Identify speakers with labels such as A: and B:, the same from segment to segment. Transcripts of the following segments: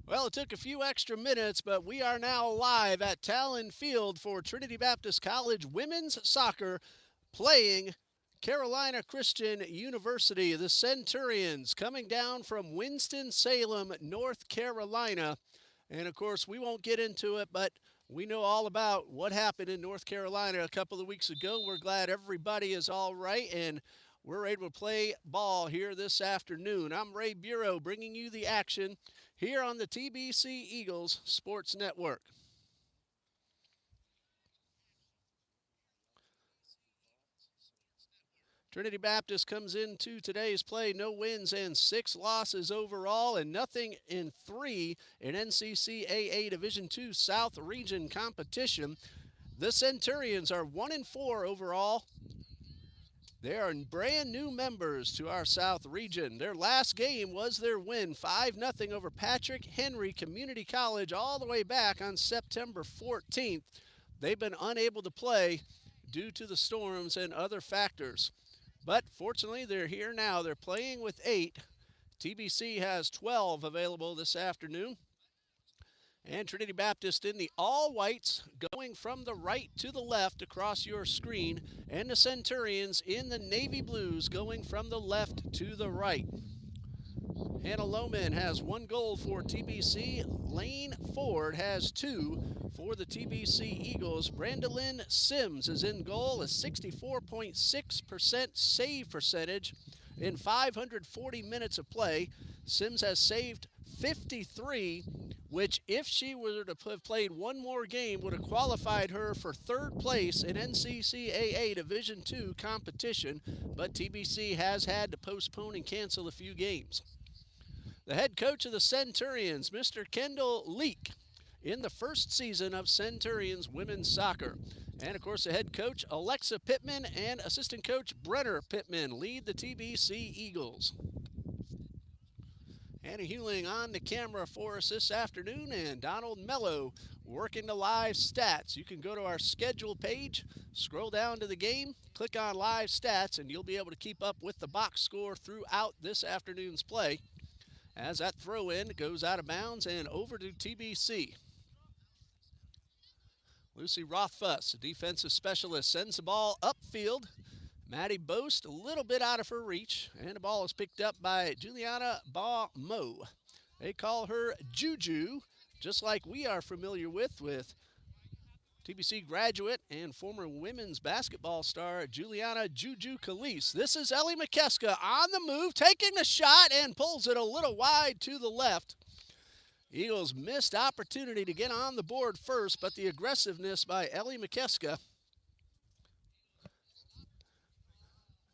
A: Well, it took a few extra minutes, but we are now live at Talon Field for Trinity Baptist College women's soccer playing Carolina Christian University. The Centurions coming down from Winston-Salem, North Carolina. And of course, we won't get into it, but we know all about what happened in North Carolina a couple of weeks ago. We're glad everybody is all right and we're able to play ball here this afternoon. I'm Ray Bureau bringing you the action here on the TBC Eagles Sports Network. Trinity Baptist comes into today's play, no wins and 6 losses overall, and nothing in 3 in NCCAA Division II South Region competition. The Centurions are 1-4 overall. They are brand new members to our South region. Their last game was their win, 5-0 over Patrick Henry Community College all the way back on September 14th. They've been unable to play due to the storms and other factors. But fortunately, they're here now. They're playing with 8. TBC has 12 available this afternoon. And Trinity Baptist in the all-whites going from the right to the left across your screen. And the Centurions in the navy blues going from the left to the right. Hannah Lohman has 1 goal for TBC. Lane Ford has 2 for the TBC Eagles. Brandolyn Sims is in goal, a 64.6% save percentage in 540 minutes of play. Sims has saved 53, which if she were to have played one more game would have qualified her for 3rd place in NCCAA Division II competition, but TBC has had to postpone and cancel a few games. The head coach of the Centurions, Mr. Kendall Leak, in the first season of Centurions women's soccer. And of course, the head coach, Alexa Pittman, and assistant coach, Brenner Pittman, lead the TBC Eagles. Hannah Hewling on the camera for us this afternoon, and Donald Mello working the live stats. You can go to our schedule page, scroll down to the game, click on live stats, and you'll be able to keep up with the box score throughout this afternoon's play. As that throw in goes out of bounds and over to TBC. Lucy Rothfuss, a defensive specialist, sends the ball upfield. Maddie Boast a little bit out of her reach, and the ball is picked up by Juliana Ba-Mo. They call her Juju, just like we are familiar with TBC graduate and former women's basketball star Juliana Juju Calise. This is Ellie McKeska on the move, taking the shot and pulls it a little wide to the left. Eagles missed opportunity to get on the board first, but the aggressiveness by Ellie McKeska.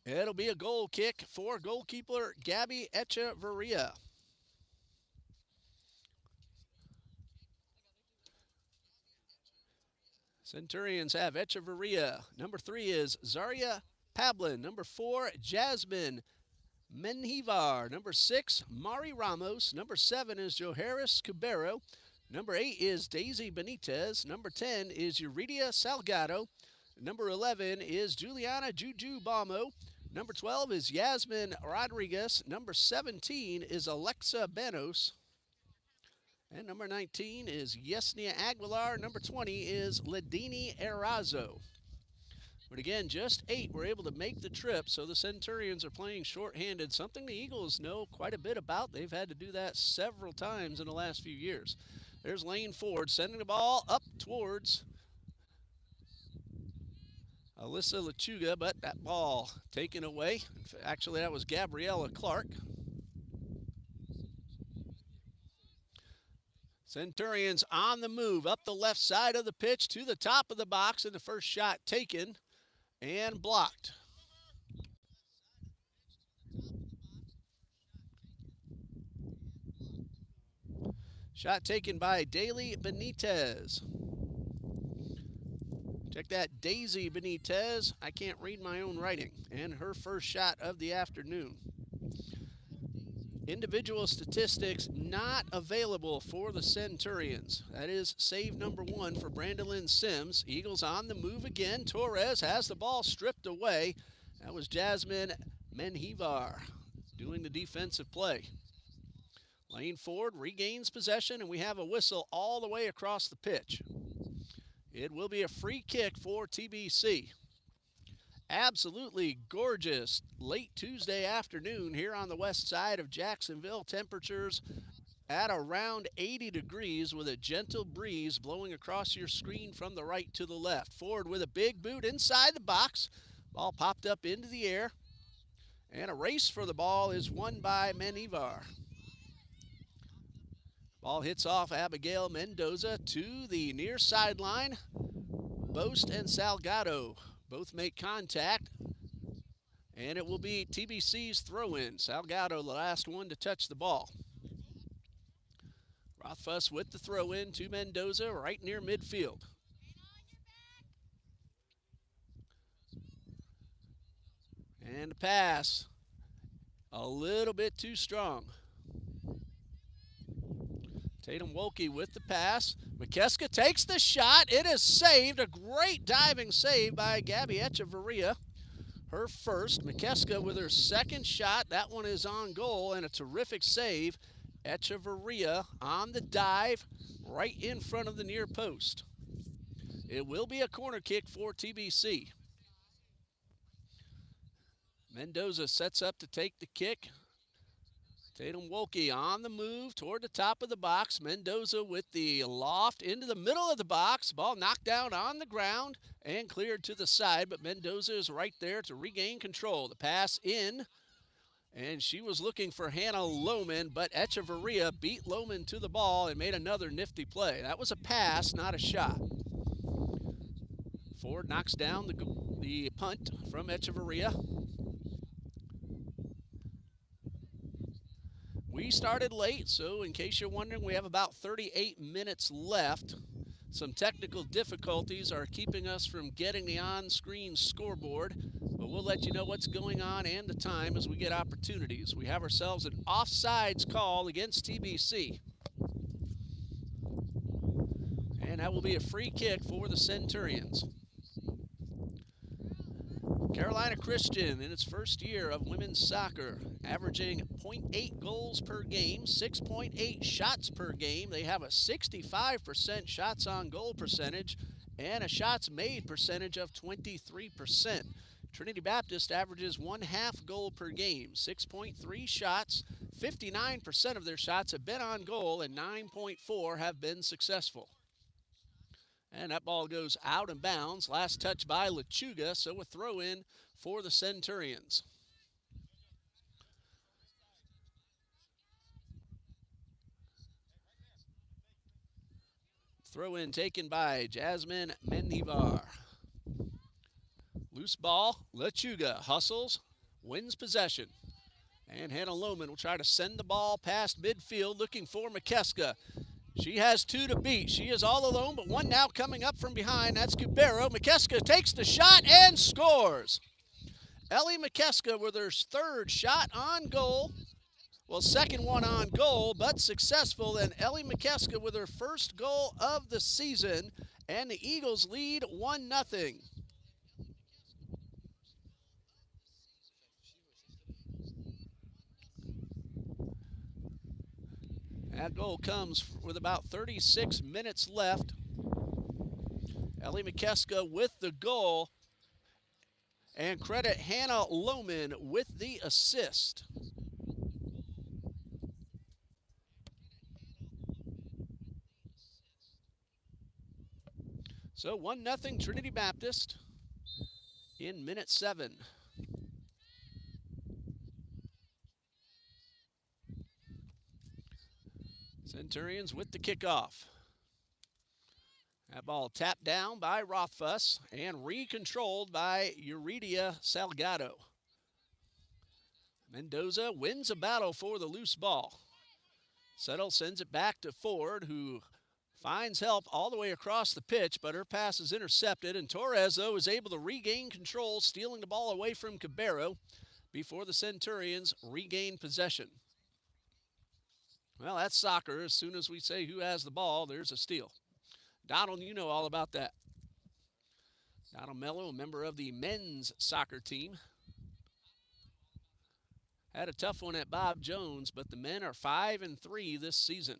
A: It'll be a goal kick for goalkeeper Gabby Echeverria. Centurions have Echeverria. Number 3 is Zaria Pablin. Number 4, Jasmine Menjivar. Number 6, Mari Ramos. Number 7 is Joharis Cabero. Number 8 is Daisy Benitez. Number 10 is Euridia Salgado. Number 11 is Juliana Juju Bamo. Number 12 is Yasmin Rodriguez. Number 17 is Alexa Benos. And number 19 is Yesnia Aguilar. Number 20 is Ladini Erazo. But again, just 8 were able to make the trip, so the Centurions are playing shorthanded, something the Eagles know quite a bit about. They've had to do that several times in the last few years. There's Lane Ford sending the ball up towards Alyssa Lechuga, but that ball taken away. Actually, that was Gabriella Clark. Centurions on the move up the left side of the pitch to the top of the box, and the first shot taken and blocked. Shot taken by Daly Benitez. Check that, Daisy Benitez. I can't read my own writing. And her first shot of the afternoon. Individual statistics not available for the Centurions. That is save number 1 for Brandolyn Sims. Eagles on the move again. Torres has the ball stripped away. That was Jasmine Menjivar doing the defensive play. Lane Ford regains possession, and we have a whistle all the way across the pitch. It will be a free kick for TBC. Absolutely gorgeous late Tuesday afternoon here on the west side of Jacksonville. Temperatures at around 80 degrees with a gentle breeze blowing across your screen from the right to the left. Ford with a big boot inside the box. Ball popped up into the air. And a race for the ball is won by Menivar. Ball hits off Abigail Mendoza to the near sideline. Boast and Salgado both make contact. And it will be TBC's throw-in. Salgado, the last one to touch the ball. Rothfuss with the throw-in to Mendoza right near midfield. And a pass. A little bit too strong. Tatum Wolke with the pass. McKeska takes the shot. It is saved. A great diving save by Gabby Echeverria. Her first. McKeska with her second shot. That one is on goal, and a terrific save. Echeverria on the dive right in front of the near post. It will be a corner kick for TBC. Mendoza sets up to take the kick. Tatum Wolke on the move toward the top of the box. Mendoza with the loft into the middle of the box. Ball knocked down on the ground and cleared to the side, but Mendoza is right there to regain control. The pass in, and she was looking for Hannah Lohman, but Echeverria beat Lohman to the ball and made another nifty play. That was a pass, not a shot. Ford knocks down the punt from Echeverria. We started late, so in case you're wondering, we have about 38 minutes left. Some technical difficulties are keeping us from getting the on-screen scoreboard, but we'll let you know what's going on and the time as we get opportunities. We have ourselves an offsides call against TBC. And that will be a free kick for the Centurions. Carolina Christian in its first year of women's soccer, averaging 0.8 goals per game, 6.8 shots per game. They have a 65% shots on goal percentage and a shots made percentage of 23%. Trinity Baptist averages 1/2 goal per game, 6.3 shots, 59% of their shots have been on goal, and 9.4 have been successful. And that ball goes out of bounds. Last touch by Lechuga, so a throw-in for the Centurions. Throw-in taken by Jasmine Mendivar. Loose ball, Lechuga hustles, wins possession. And Hannah Lohman will try to send the ball past midfield, looking for McKeska. She has two to beat. She is all alone, but one now coming up from behind. That's Cubero. McKeska takes the shot and scores. Ellie McKeska with her third shot on goal. Well, second one on goal, but successful. And Ellie McKeska with her first goal of the season. And the Eagles lead 1-0. That goal comes with about 36 minutes left. Ellie McKeska with the goal. And credit Hannah Lohman with the assist. So 1-0 Trinity Baptist in minute 7. Centurions with the kickoff. That ball tapped down by Rothfuss and re-controlled by Euredia Salgado. Mendoza wins a battle for the loose ball. Settle sends it back to Ford, who finds help all the way across the pitch, but her pass is intercepted, and Torres, though, is able to regain control, stealing the ball away from Cabero before the Centurions regain possession. Well, that's soccer. As soon as we say who has the ball, there's a steal. Donald, you know all about that. Donald Mello, a member of the men's soccer team. Had a tough one at Bob Jones, but the men are 5-3 this season.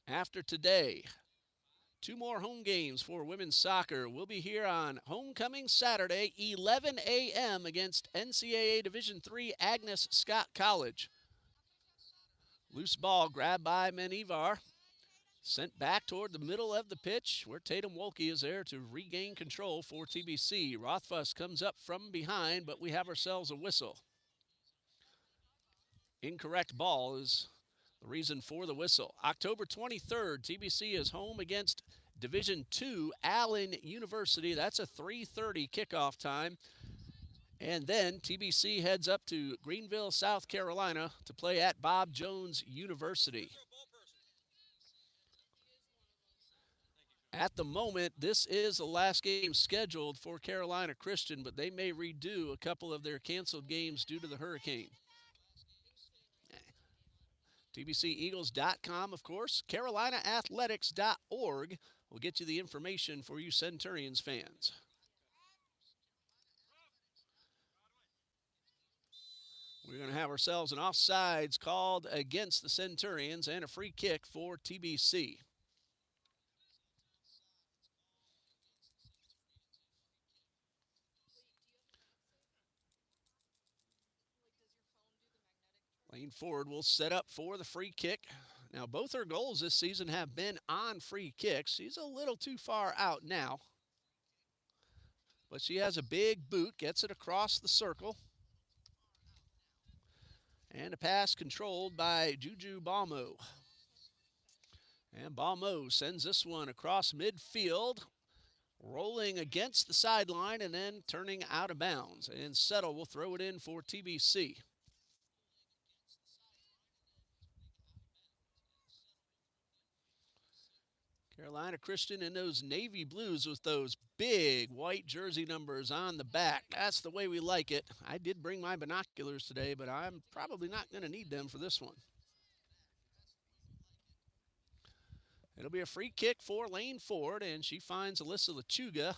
A: After today, 2 more home games for women's soccer. We'll be here on homecoming Saturday, 11 a.m. against NCAA Division III Agnes Scott College. Loose ball grabbed by Menivar. Sent back toward the middle of the pitch where Tatum Wolke is there to regain control for TBC. Rothfuss comes up from behind, but we have ourselves a whistle. Incorrect ball is the reason for the whistle. October 23rd, TBC is home against Division II Allen University. That's a 3:30 kickoff time. And then TBC heads up to Greenville, South Carolina to play at Bob Jones University. At the moment, this is the last game scheduled for Carolina Christian, but they may redo a couple of their canceled games due to the hurricane. TBCEagles.com, of course. CarolinaAthletics.org will get you the information for you Centurions fans. We're going to have ourselves an offsides called against the Centurions and a free kick for TBC. Lane Ford will set up for the free kick. Now, both her goals this season have been on free kicks. She's a little too far out now. But she has a big boot, gets it across the circle. And a pass controlled by Juju Balmo. And Balmo sends this one across midfield, rolling against the sideline and then turning out of bounds. And Settle will throw it in for TBC. Carolina Christian in those navy blues with those big white jersey numbers on the back. That's the way we like it. I did bring my binoculars today, but I'm probably not going to need them for this one. It'll be a free kick for Lane Ford, and she finds Alyssa Lechuga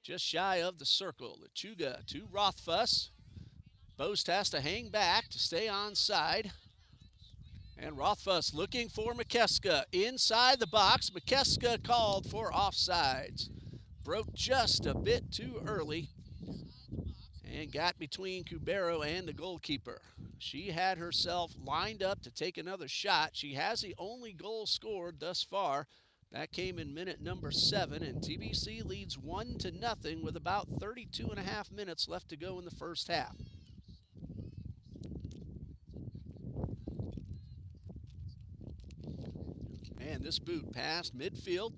A: just shy of the circle. Lechuga to Rothfuss. Boast has to hang back to stay onside. And Rothfuss looking for McKeska inside the box. McKeska called for offsides. Broke just a bit too early and got between Cubero and the goalkeeper. She had herself lined up to take another shot. She has the only goal scored thus far. That came in minute number 7, and TBC leads 1-0 with about 32.5 minutes left to go in the first half. And this boot past midfield.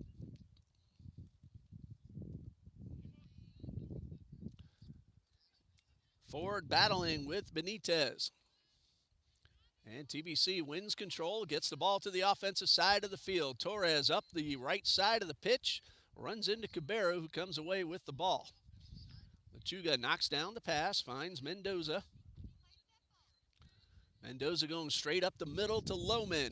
A: Ford battling with Benitez. And TBC wins control, gets the ball to the offensive side of the field. Torres up the right side of the pitch, runs into Cabero, who comes away with the ball. Lechuga knocks down the pass, finds Mendoza. Mendoza going straight up the middle to Lohman.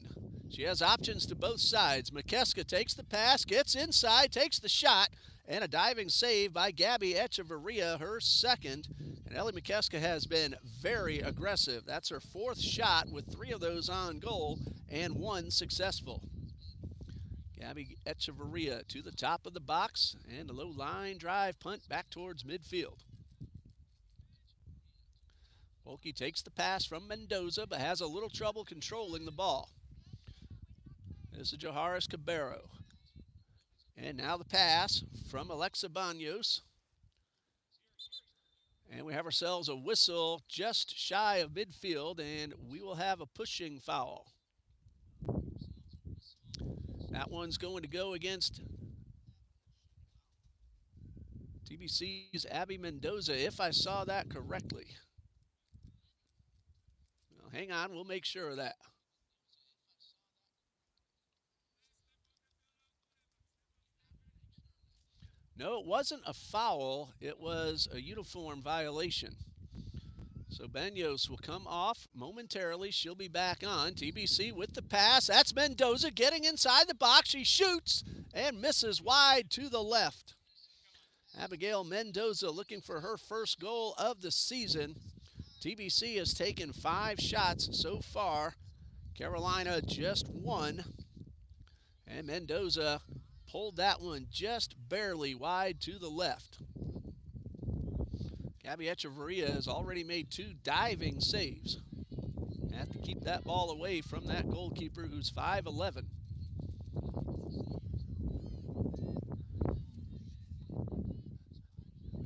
A: She has options to both sides. McKeska takes the pass, gets inside, takes the shot, and a diving save by Gabby Echeverria, her second. And Ellie McKeska has been very aggressive. That's her 4th shot with 3 of those on goal and 1 successful. Gabby Echeverria to the top of the box and a low line drive punt back towards midfield. Wolke takes the pass from Mendoza, but has a little trouble controlling the ball. This is Joharis Cabero. And now the pass from Alexa Banos. And we have ourselves a whistle just shy of midfield, and we will have a pushing foul. That one's going to go against TBC's Abby Mendoza, if I saw that correctly. Well, hang on, we'll make sure of that. No, it wasn't a foul. It was a uniform violation. So Banos will come off momentarily. She'll be back on. TBC with the pass. That's Mendoza getting inside the box. She shoots and misses wide to the left. Abigail Mendoza looking for her first goal of the season. TBC has taken 5 shots so far. Carolina just 1. And Mendoza pulled that one just barely wide to the left. Gabby Echeverria has already made 2 diving saves. Have to keep that ball away from that goalkeeper who's 5'11".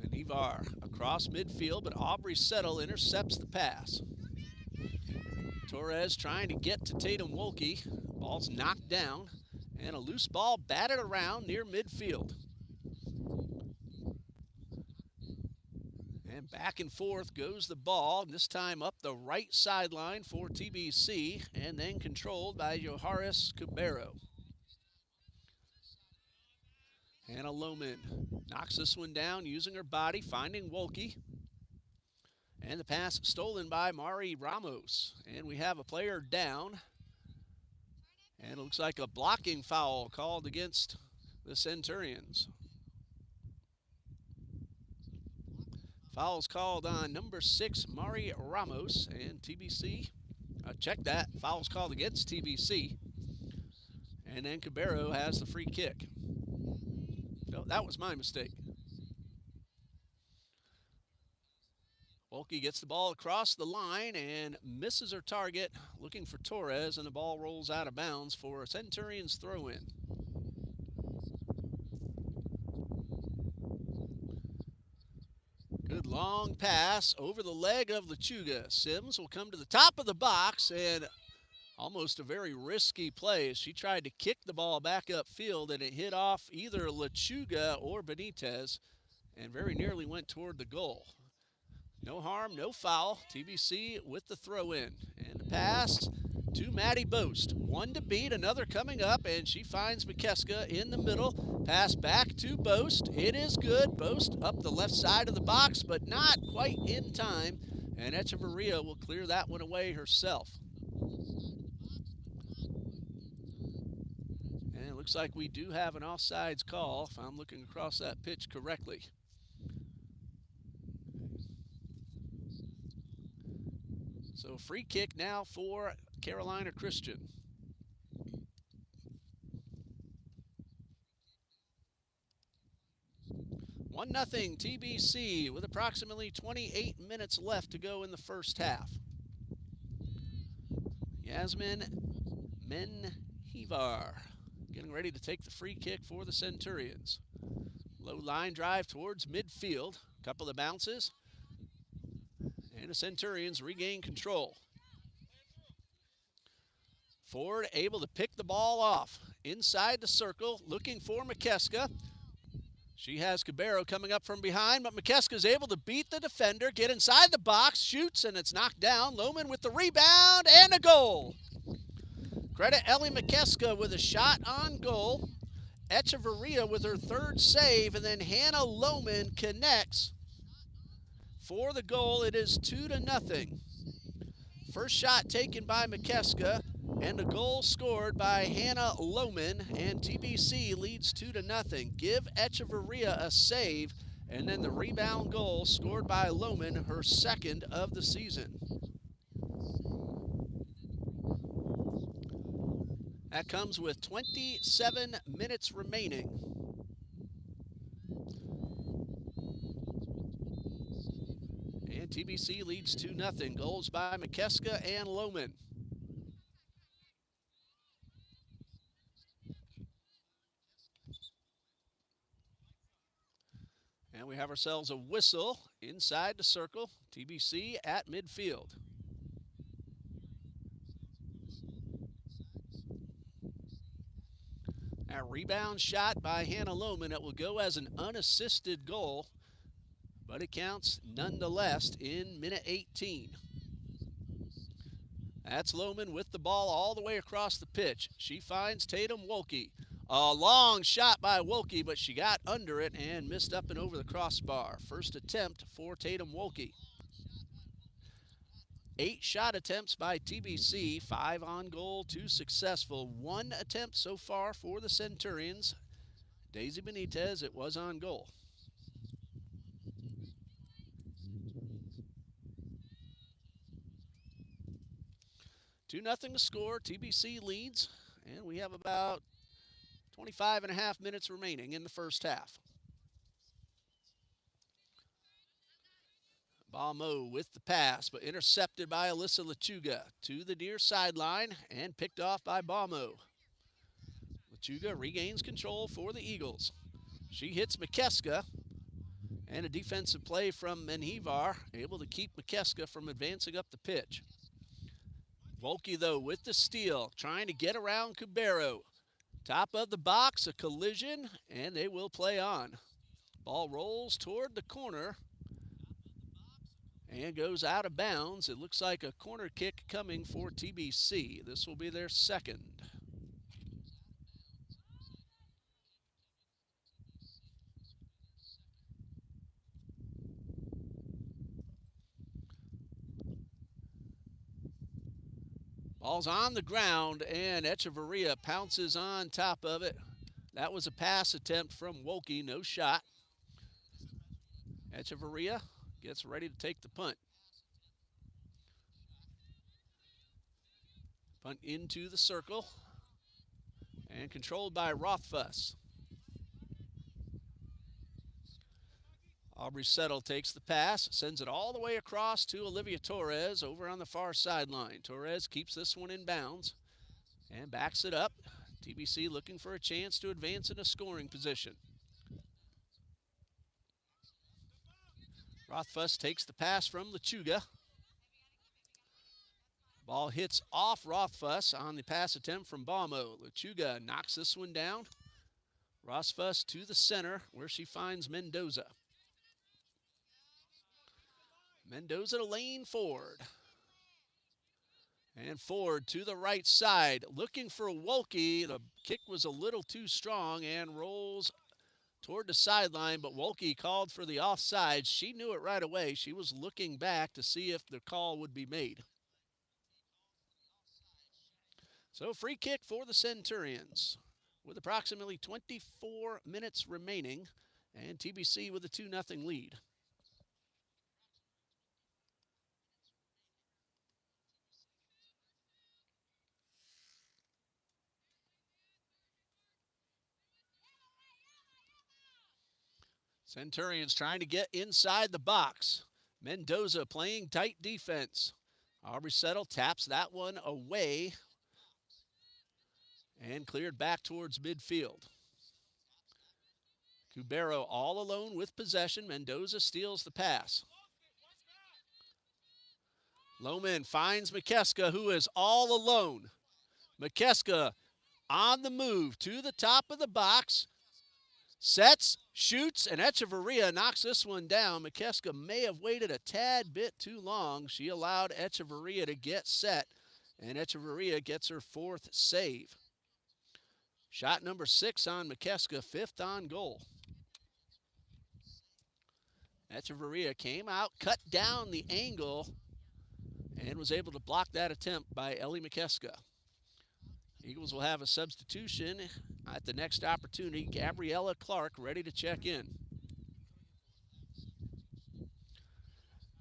A: And Ivar across midfield, but Aubrey Settle intercepts the pass. Torres trying to get to Tatum Wolke. Ball's knocked down, and a loose ball batted around near midfield. And back and forth goes the ball, this time up the right sideline for TBC, and then controlled by Joharis Cabero. Hannah Lohman knocks this one down using her body, finding Wolke. And the pass stolen by Mari Ramos. And we have a player down. And it looks like a blocking foul called against the Centurions. Foul's called on number 6, Mari Ramos. And TBC, check that, foul's called against TBC. And then Cabero has the free kick. No, that was my mistake. Wolke gets the ball across the line and misses her target, looking for Torres, and the ball rolls out of bounds for a Centurions throw-in. Good long pass over the leg of Lechuga. Sims will come to the top of the box, and almost a very risky play as she tried to kick the ball back upfield, and it hit off either Lechuga or Benitez and very nearly went toward the goal. No harm, no foul. TBC with the throw-in. And the pass to Maddie Boast. One to beat, another coming up, and she finds McKeska in the middle. Pass back to Boast. It is good. Boast up the left side of the box, but not quite in time. And Echeverria will clear that one away herself. And it looks like we do have an offsides call, if I'm looking across that pitch correctly. So free kick now for Carolina Christian. 1-0 TBC with approximately 28 minutes left to go in the first half. Yasmin Menjivar getting ready to take the free kick for the Centurions. Low line drive towards midfield. Couple of bounces. And the Centurions regain control. Ford able to pick the ball off. Inside the circle, looking for McKeska. She has Cabero coming up from behind, but McKeska's able to beat the defender, get inside the box, shoots, and it's knocked down. Lohman with the rebound and a goal. Credit Ellie McKeska with a shot on goal. Echeverria with her third save, and then Hannah Lohman connects for the goal. It is 2-0. First shot taken by McKeska, and a goal scored by Hannah Lohman, and TBC leads 2-0. Give Echeverria a save, and then the rebound goal scored by Lohman, her second of the season. That comes with 27 minutes remaining. And TBC leads 2-0. Goals by McKeska and Lohman. And we have ourselves a whistle inside the circle. TBC at midfield. A rebound shot by Hannah Lohman. It will go as an unassisted goal, but it counts nonetheless in minute 18. That's Lohman with the ball all the way across the pitch. She finds Tatum Wolke. A long shot by Wolke, but she got under it and missed up and over the crossbar. First attempt for Tatum Wolke. 8 shot attempts by TBC, 5 on goal, 2 successful. 1 attempt so far for the Centurions. Daisy Benitez, it was on goal. 2-0 to score. TBC leads, and we have about 25 and a half minutes remaining in the first half. Balmo with the pass, but intercepted by Alyssa Lechuga to the near sideline and picked off by Balmo. Lechuga regains control for the Eagles. She hits McKeska, and a defensive play from Menjivar, able to keep McKeska from advancing up the pitch. Volke, though, with the steal, trying to get around Cubero. Top of the box, a collision, and they will play on. Ball rolls toward the corner and goes out of bounds. It looks like a corner kick coming for TBC. This will be their second. Ball's on the ground, and Echeverria pounces on top of it. That was a pass attempt from Wolke, no shot. Echeverria gets ready to take the punt. Punt into the circle, and controlled by Rothfuss. Aubrey Settle takes the pass, sends it all the way across to Olivia Torres over on the far sideline. Torres keeps this one in bounds and backs it up. TBC looking for a chance to advance in a scoring position. Rothfuss takes the pass from Lechuga. Ball hits off Rothfuss on the pass attempt from Balmo. Lechuga knocks this one down. Rothfuss to the center where she finds Mendoza. Mendoza to Lane Ford. And Ford to the right side, looking for Wolke. The kick was a little too strong and rolls toward the sideline, but Wolke called for the offside. She knew it right away. She was looking back to see if the call would be made. So free kick for the Centurions with approximately 24 minutes remaining, and TBC with a 2-0 lead. Centurions trying to get inside the box. Mendoza playing tight defense. Aubrey Settle taps that one away and cleared back towards midfield. Cubero all alone with possession. Mendoza steals the pass. Lohman finds McKeska, who is all alone. McKeska on the move to the top of the box. Sets, shoots, and Echeverria knocks this one down. McKeska may have waited a tad bit too long. She allowed Echeverria to get set, and Echeverria gets her fourth save. Shot number 6 on McKeska, 5th on goal. Echeverria came out, cut down the angle, and was able to block that attempt by Ellie McKeska. Eagles will have a substitution at the next opportunity. Gabriella Clark ready to check in.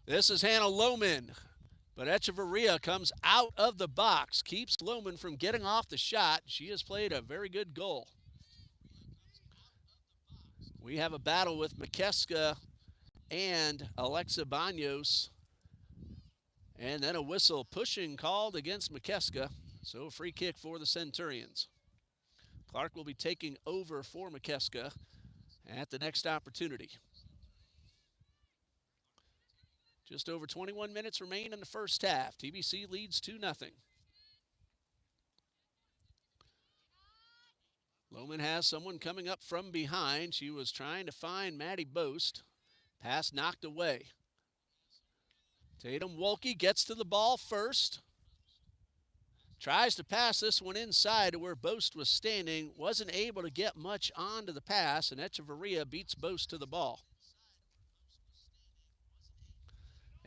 A: This is Hannah Lohman, but Echeverria comes out of the box, keeps Lohman from getting off the shot. She has played a very good goal. We have a battle with McKeska and Alexa Banos, and then a whistle pushing called against McKeska. So a free kick for the Centurions. Clark will be taking over for McKeska at the next opportunity. Just over 21 minutes remain in the first half. TBC leads 2-0. Lohman has someone coming up from behind. She was trying to find Maddie Boast. Pass knocked away. Tatum Wolke gets to the ball first. Tries to pass this one inside to where Boast was standing. Wasn't able to get much onto the pass, and Echeverria beats Boast to the ball.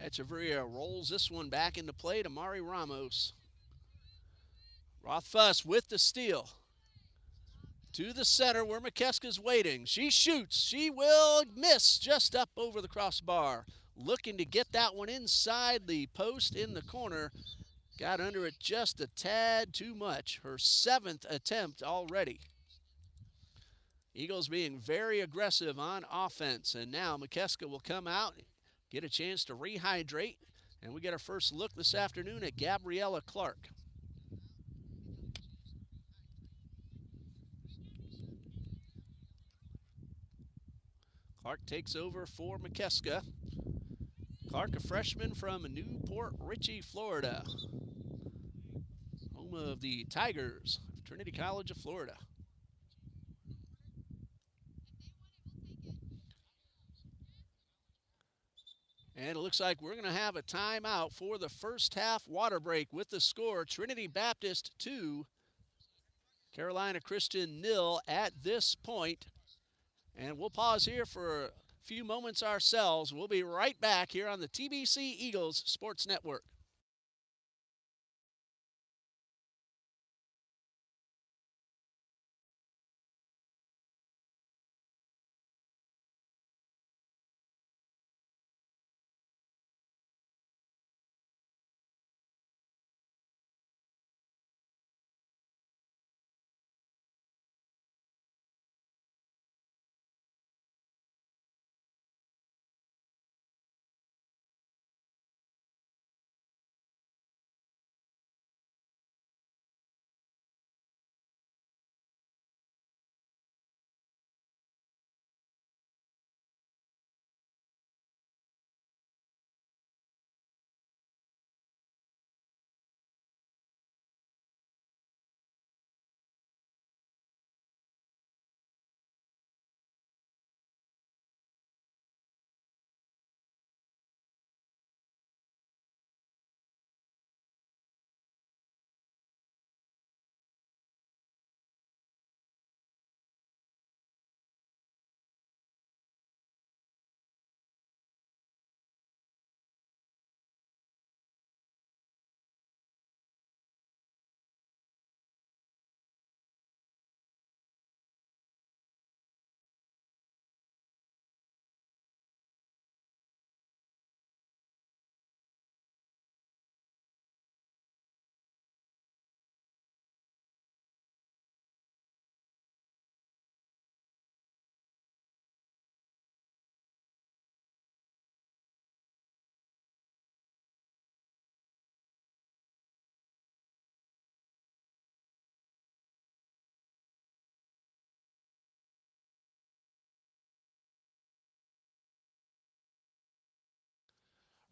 A: Echeverria rolls this one back into play to Mari Ramos. Rothfuss with the steal. To the center where McKeska's waiting. She shoots. She will miss just up over the crossbar. Looking to get that one inside the post in the corner. Got under it just a tad too much. Her 7th attempt already. Eagles being very aggressive on offense. And now McKeska will come out, get a chance to rehydrate. And we get our first look this afternoon at Gabriella Clark. Clark takes over for McKeska. Clark, a freshman from Newport Richey, Florida, home of the Tigers of Trinity College of Florida. And it looks like we're going to have a timeout for the first half water break with the score Trinity Baptist 2, Carolina Christian 0 at this point. And we'll pause here for a few moments ourselves. We'll be right back here on the TBC Eagles Sports Network.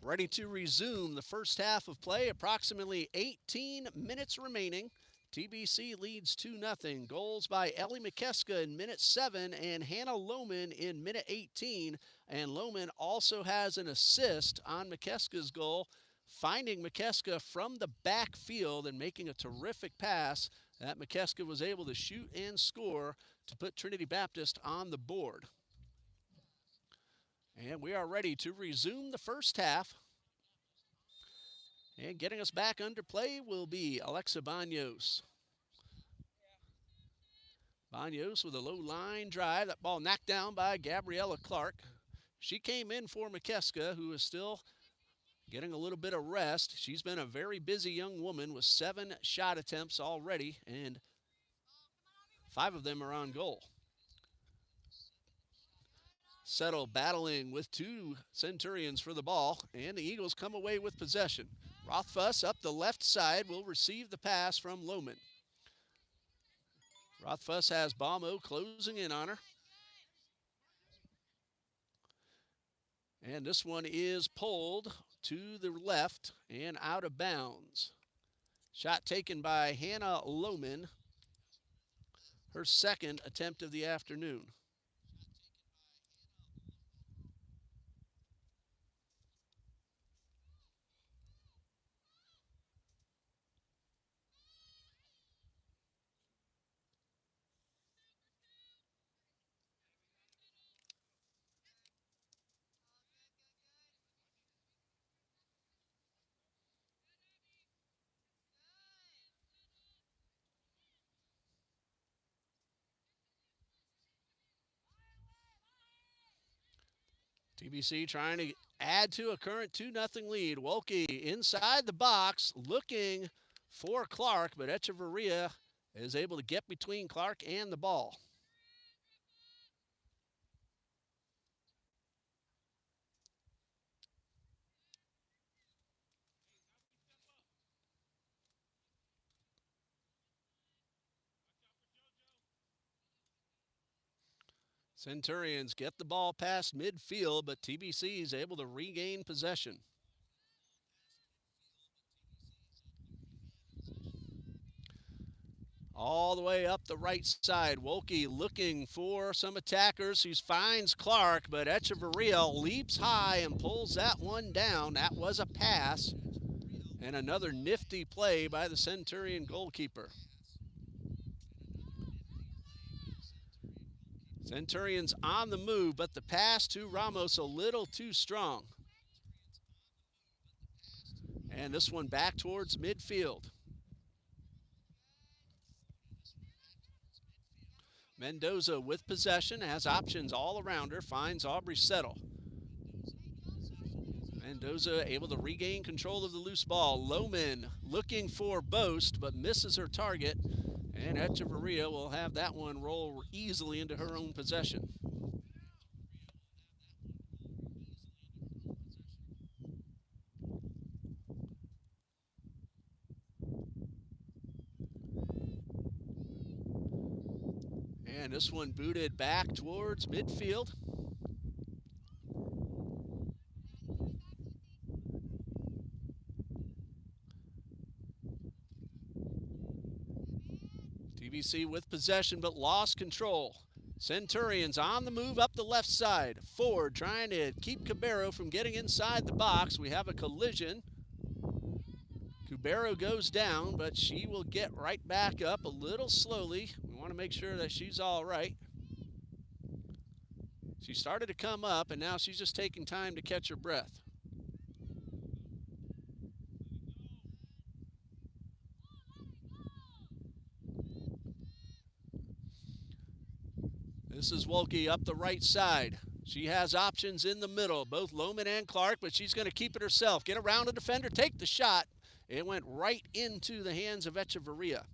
A: Ready to resume the first half of play. Approximately 18 minutes remaining. TBC leads 2-0. Goals by Ellie McKeska in minute 7 and Hannah Lohman in minute 18. And Lohman also has an assist on McKeska's goal, finding McKeska from the backfield and making a terrific pass that McKeska was able to shoot and score to put Trinity Baptist on the board. And we are ready to resume the first half. And getting us back under play will be Alexa Banos. Banos with a low line drive. That ball knocked down by Gabriella Clark. She came in for McKeska, who is still getting a little bit of rest. She's been a very busy young woman with 7 shot attempts already, and 5 of them are on goal. Settle battling with 2 Centurions for the ball, and the Eagles come away with possession. Rothfuss up the left side will receive the pass from Lohman. Rothfuss has Baumo closing in on her. And this one is pulled to the left and out of bounds. Shot taken by Hannah Lohman, her 2nd attempt of the afternoon. TBC trying to add to a current 2-0 lead. Wolke inside the box looking for Clark, but Echeverria is able to get between Clark and the ball. Centurions get the ball past midfield, but TBC is able to regain possession. All the way up the right side. Wolke looking for some attackers. He finds Clark, but Echeverria leaps high and pulls that one down. That was a pass. And another nifty play by the Centurion goalkeeper. Centurions on the move, but the pass to Ramos a little too strong. And this one back towards midfield. Mendoza with possession, has options all around her, finds Aubrey Settle. Mendoza able to regain control of the loose ball. Lohman looking for Boast, but misses her target. And Echeverria will have that one roll easily into her own possession. And this one booted back towards midfield. TBC with possession, but lost control. Centurions on the move up the left side. Ford trying to keep Cabero from getting inside the box. We have a collision. Cabero goes down, but she will get right back up a little slowly. We want to make sure that she's all right. She started to come up, and now she's just taking time to catch her breath. This is Wolke up the right side. She has options in the middle, both Lohman and Clark, but she's going to keep it herself. Get around a defender, take the shot. It went right into the hands of Echeverria.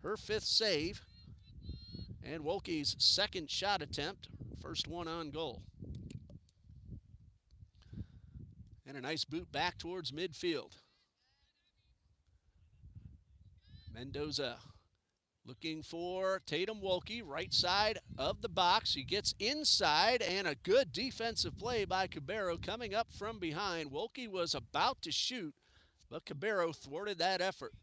A: Her fifth save, and Wolke's second shot attempt, first one on goal. And a nice boot back towards midfield. Mendoza looking for Tatum Wolke, right side of the box. He gets inside, and a good defensive play by Cabero coming up from behind. Wolke was about to shoot, but Cabero thwarted that effort.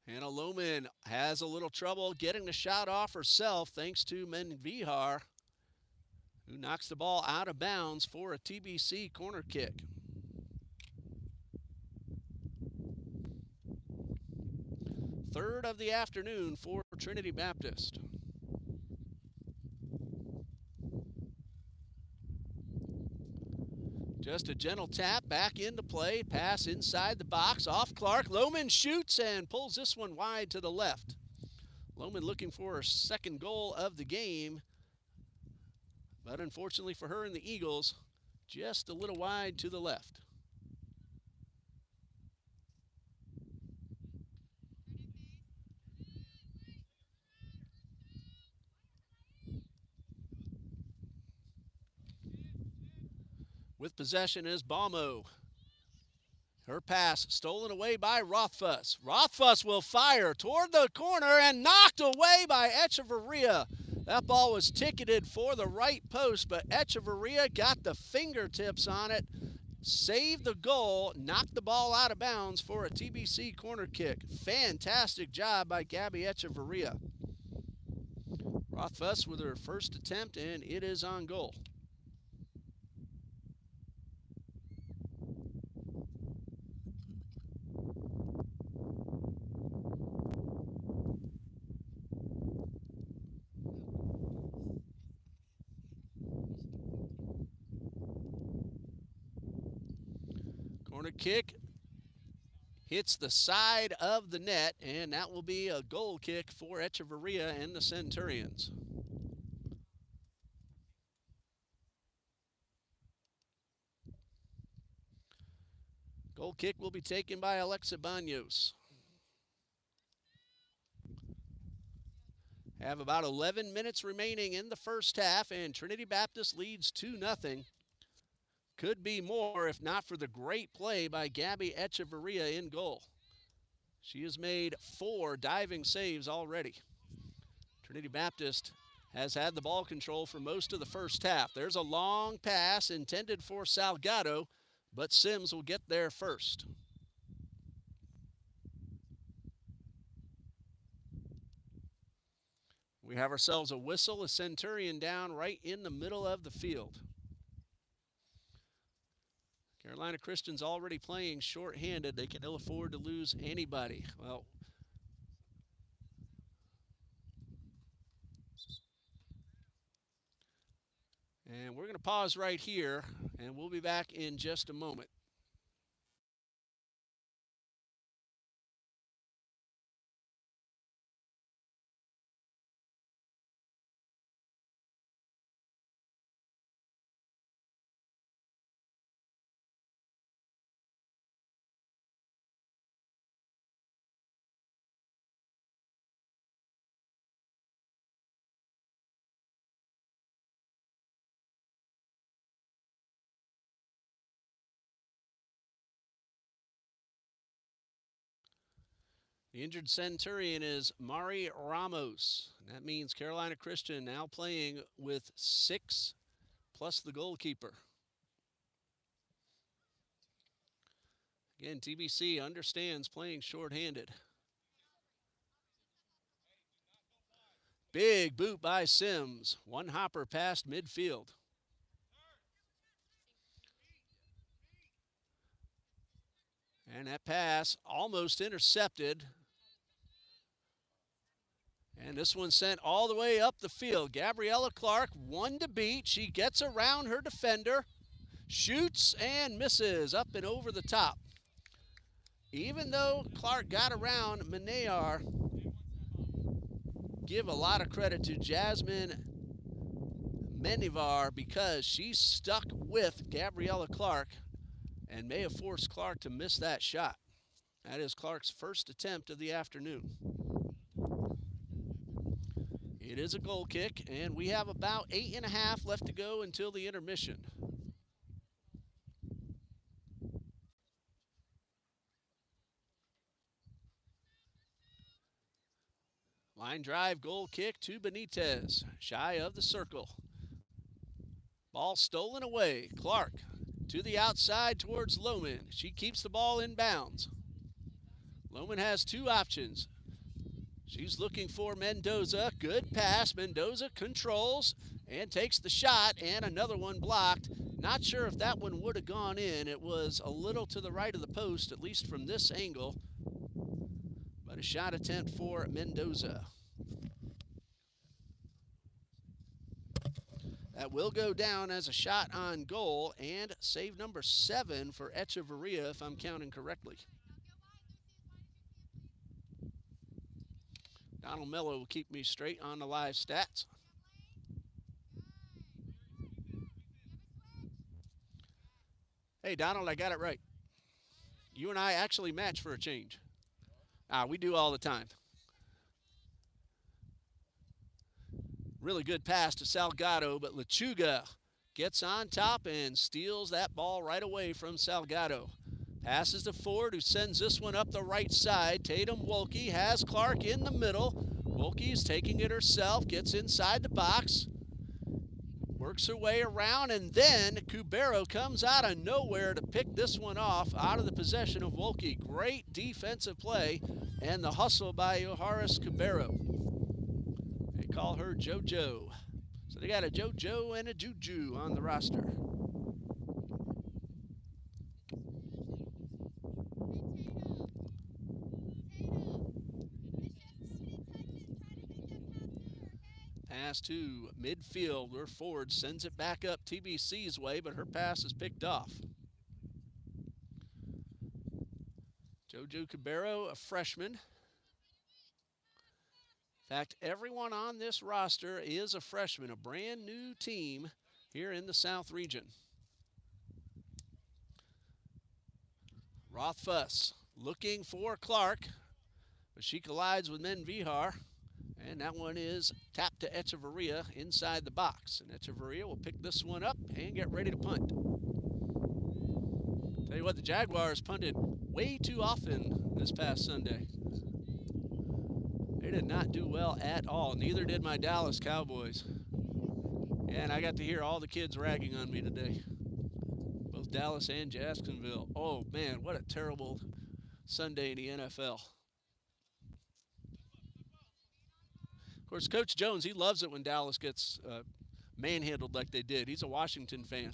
A: Hannah Lohman has a little trouble getting the shot off herself thanks to Menvihar, who knocks the ball out of bounds for a TBC corner kick. Third of the afternoon for Trinity Baptist. Just a gentle tap back into play. Pass inside the box off Clark. Lohman shoots and pulls this one wide to the left. Lohman looking for her second goal of the game. But unfortunately for her and the Eagles, just a little wide to the left. With possession is Balmo. Her pass stolen away by Rothfuss. Rothfuss will fire toward the corner and knocked away by Echeverria. That ball was ticketed for the right post, but Echeverria got the fingertips on it, saved the goal, knocked the ball out of bounds for a TBC corner kick. Fantastic job by Gabby Echeverria. Rothfuss with her first attempt, and it is on goal. Corner kick hits the side of the net, and that will be a goal kick for Echeverria and the Centurions. Goal kick will be taken by Alexa Banos. Have about 11 minutes remaining in the first half, and Trinity Baptist leads 2-0. Could be more if not for the great play by Gabby Echeverria in goal. She has made 4 diving saves already. Trinity Baptist has had the ball control for most of the first half. There's a long pass intended for Salgado, but Sims will get there first. We have ourselves a whistle, a Centurion down right in the middle of the field. Carolina Christian's already playing shorthanded. They can ill afford to lose anybody. Well, and we're going to pause right here, and we'll be back in just a moment. The injured Centurion is Mari Ramos. That means Carolina Christian now playing with 6 plus the goalkeeper. Again, TBC understands playing shorthanded. Big boot by Sims. One hopper past midfield. And that pass almost intercepted. And this one sent all the way up the field. Gabriella Clark, 1 to beat. She gets around her defender, shoots and misses up and over the top. Even though Clark got around Menayar, give a lot of credit to Jasmine Menivar because she stuck with Gabriella Clark and may have forced Clark to miss that shot. That is Clark's first attempt of the afternoon. It is a goal kick, and we have about 8.5 left to go until the intermission. Line drive, goal kick to Benitez, shy of the circle. Ball stolen away. Clark to the outside towards Lohman. She keeps the ball in bounds. Lohman has 2 options. She's looking for Mendoza. Good pass. Mendoza controls and takes the shot, and another one blocked. Not sure if that one would have gone in. It was a little to the right of the post, at least from this angle. But a shot attempt for Mendoza. That will go down as a shot on goal and save number 7 for Echeverria, if I'm counting correctly. Donald Mello will keep me straight on the live stats. Hey, Donald, I got it right. You and I actually match for a change. We do all the time. Really good pass to Salgado, but Lechuga gets on top and steals that ball right away from Salgado. Passes to Ford, who sends this one up the right side. Tatum Wolke has Clark in the middle. Wolke's taking it herself, gets inside the box, works her way around, and then Cubero comes out of nowhere to pick this one off out of the possession of Wolke. Great defensive play and the hustle by Yoharis Cubero. They call her JoJo. So they got a JoJo and a Juju on the roster. Pass to midfield where Ford sends it back up TBC's way, but her pass is picked off. Jojo Cabarro, a freshman. In fact, everyone on this roster is a freshman, a brand new team here in the South region. Rothfuss looking for Clark, but she collides with Menvihar, and that one is tapped to Echeverria inside the box. And Echeverria will pick this one up and get ready to punt. Tell you what, the Jaguars punted way too often this past Sunday. They did not do well at all. Neither did my Dallas Cowboys. And I got to hear all the kids ragging on me today. Both Dallas and Jacksonville. Oh, man, what a terrible Sunday in the NFL. Of course, Coach Jones, he loves it when Dallas gets manhandled like they did. He's a Washington fan.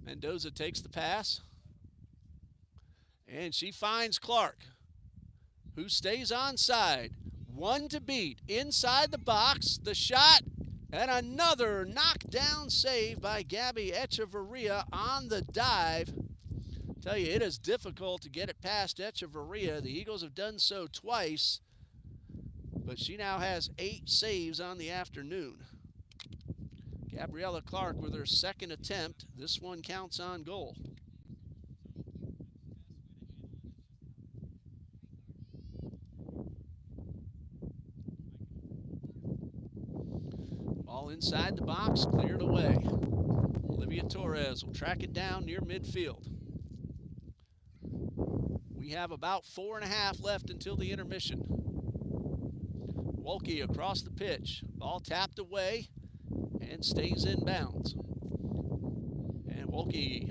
A: Mendoza takes the pass. And she finds Clark, who stays onside. One to beat. Inside the box, the shot, and another knockdown save by Gabby Echeverria on the dive. Tell you, it is difficult to get it past Echeverria. The Eagles have done so twice, but she now has 8 saves on the afternoon. Gabriella Clark with her second attempt. This one counts on goal. Ball inside the box, cleared away. Olivia Torres will track it down near midfield. We have about 4.5 left until the intermission. Wolke across the pitch. Ball tapped away and stays in bounds. And Wolke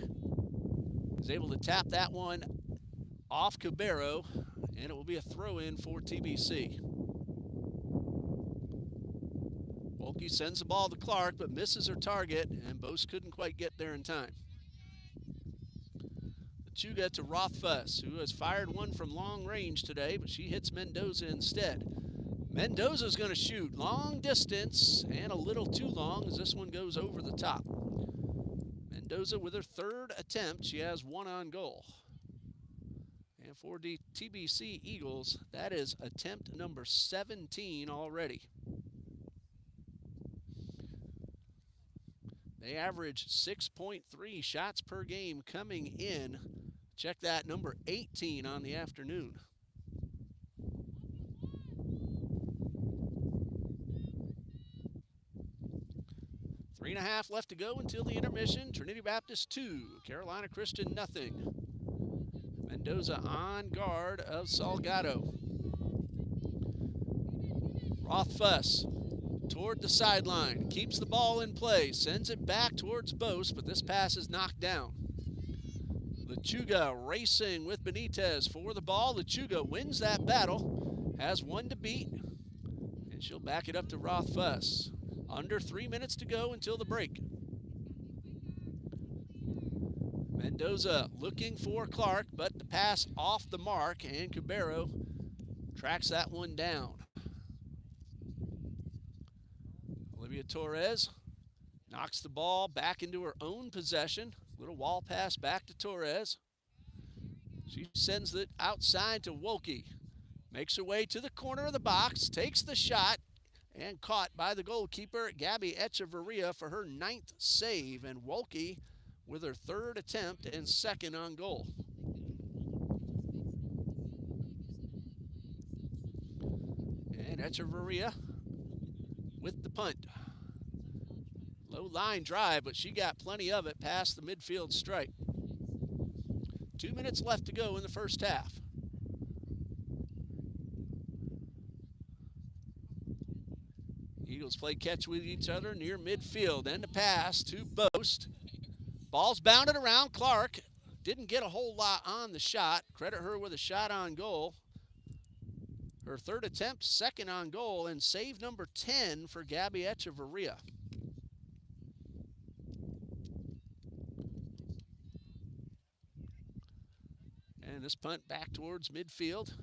A: is able to tap that one off Cabarro, and it will be a throw-in for TBC. Wolke sends the ball to Clark, but misses her target, and Bose couldn't quite get there in time. Chuga to Rothfuss, who has fired one from long range today, but she hits Mendoza instead. Mendoza's going to shoot long distance and a little too long as this one goes over the top. Mendoza with her third attempt. She has one on goal. And for the TBC Eagles, that is attempt number 17 already. They average 6.3 shots per game coming in. Check that, number 18 on the afternoon. Three and a half left to go until the intermission. Trinity Baptist 2, Carolina Christian nothing. Mendoza on guard of Salgado. Rothfuss toward the sideline, keeps the ball in play, sends it back towards Bose, but this pass is knocked down. Lechuga racing with Benitez for the ball. Lechuga wins that battle, has one to beat, and she'll back it up to Rothfuss. Under 3 minutes to go until the break. Mendoza looking for Clark, but the pass off the mark, and Cabarro tracks that one down. Olivia Torres knocks the ball back into her own possession. Little wall pass back to Torres. She sends it outside to Wolke. Makes her way to the corner of the box, takes the shot, and caught by the goalkeeper, Gabby Echeverria, for her 9th save. And Wolke with her 3rd attempt and 2nd on goal. And Echeverria with the punt. Low line drive, but she got plenty of it past the midfield stripe. 2 minutes left to go in the first half. Eagles play catch with each other near midfield. And the pass to Boast. Ball's bounded around. Clark didn't get a whole lot on the shot. Credit her with a shot on goal. Her 3rd attempt, 2nd on goal, and save number 10 for Gabby Echeverria. And this punt back towards midfield.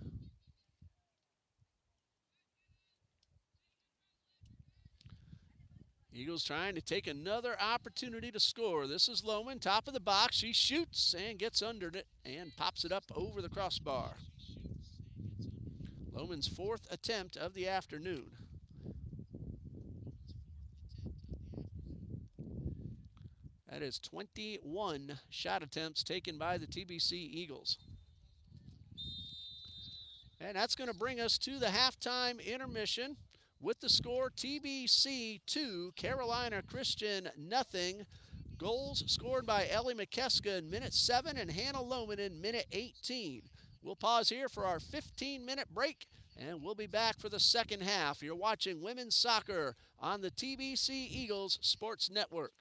A: Eagles trying to take another opportunity to score. This is Lohman, top of the box. She shoots and gets under it and pops it up over the crossbar. Lohman's 4th attempt of the afternoon. That is 21 shot attempts taken by the TBC Eagles. And that's going to bring us to the halftime intermission with the score TBC 2, Carolina Christian nothing. Goals scored by Ellie McKeska in minute 7 and Hannah Lohman in minute 18. We'll pause here for our 15-minute break, and we'll be back for the second half. You're watching women's soccer on the TBC Eagles Sports Network.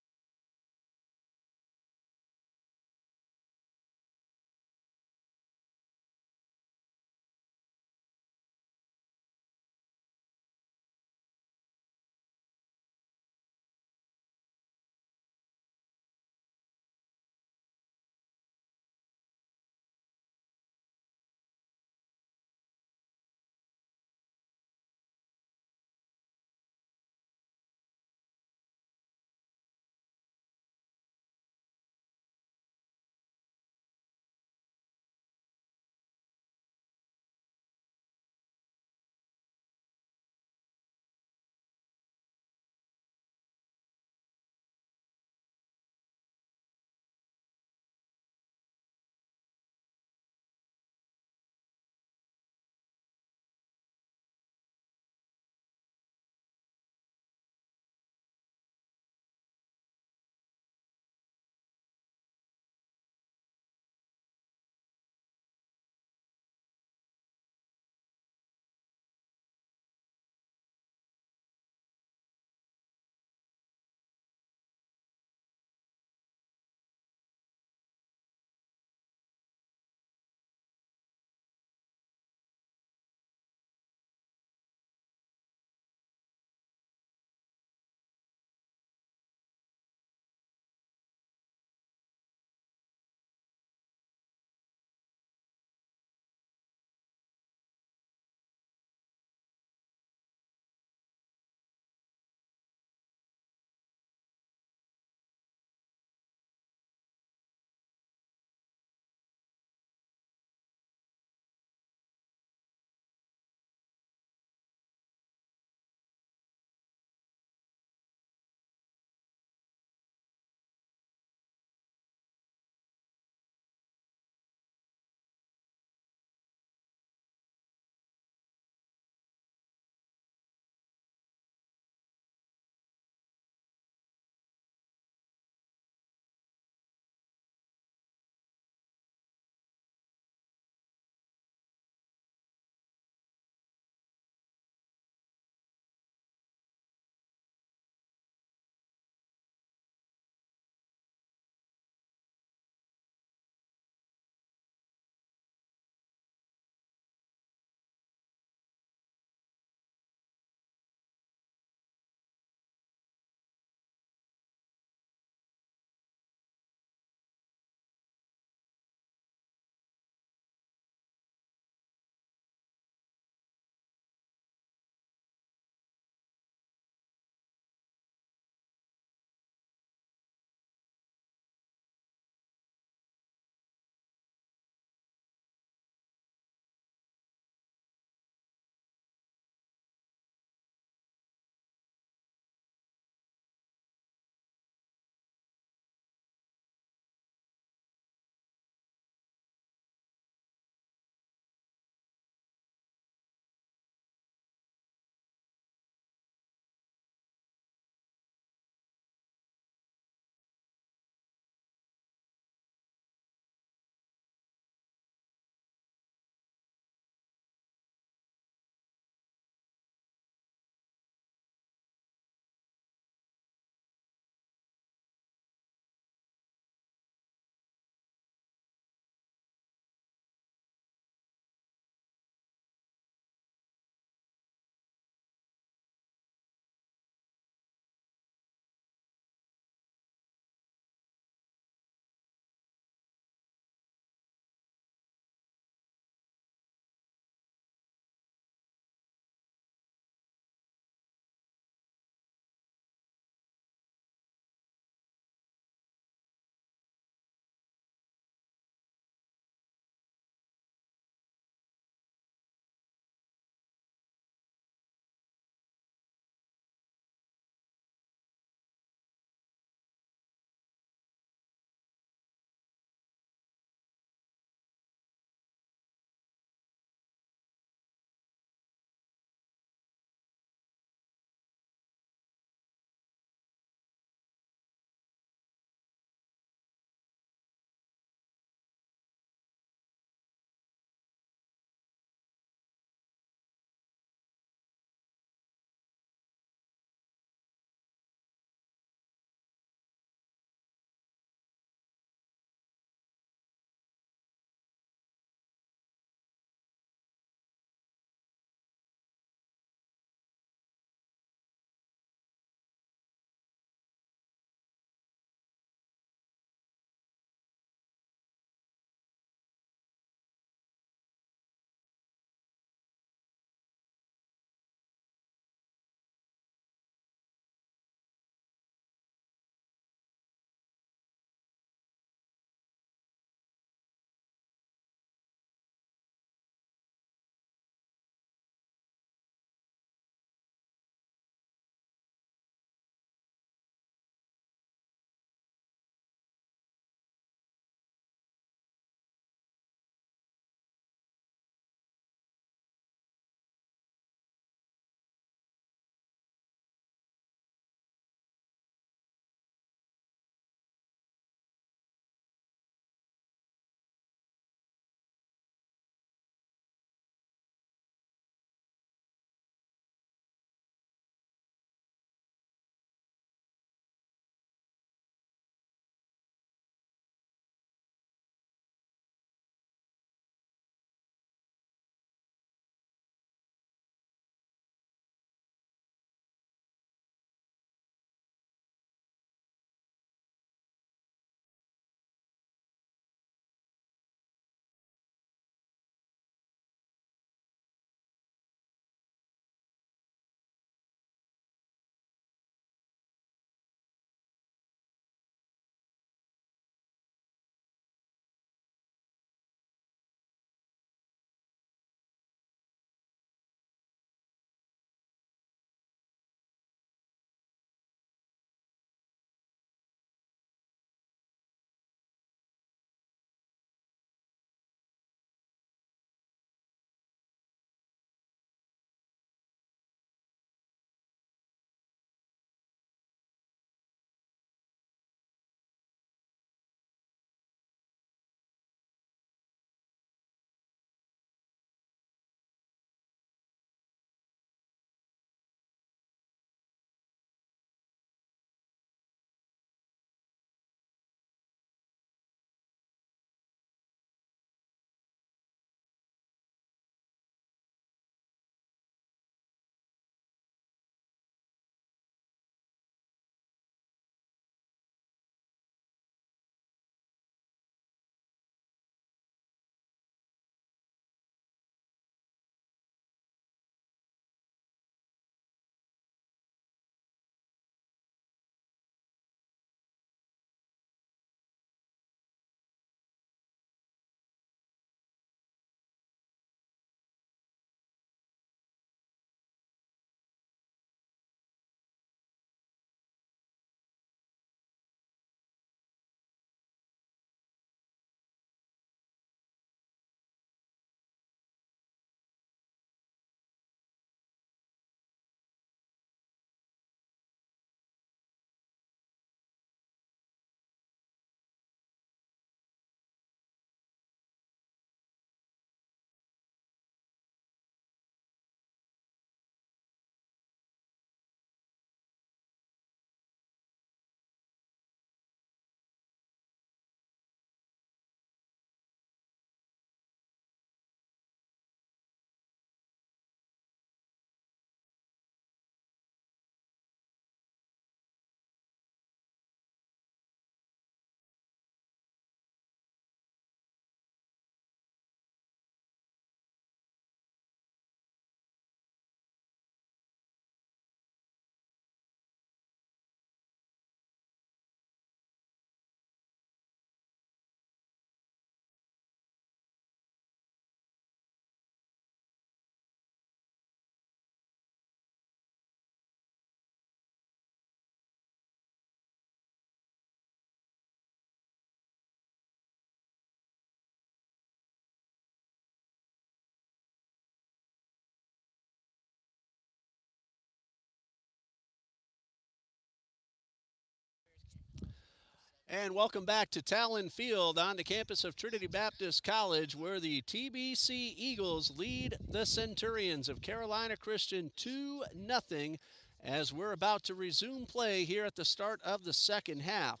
A: And welcome back to Talon Field on the campus of Trinity Baptist College, where the TBC Eagles lead the Centurions of Carolina Christian 2-0 as we're about to resume play here at the start of the second half.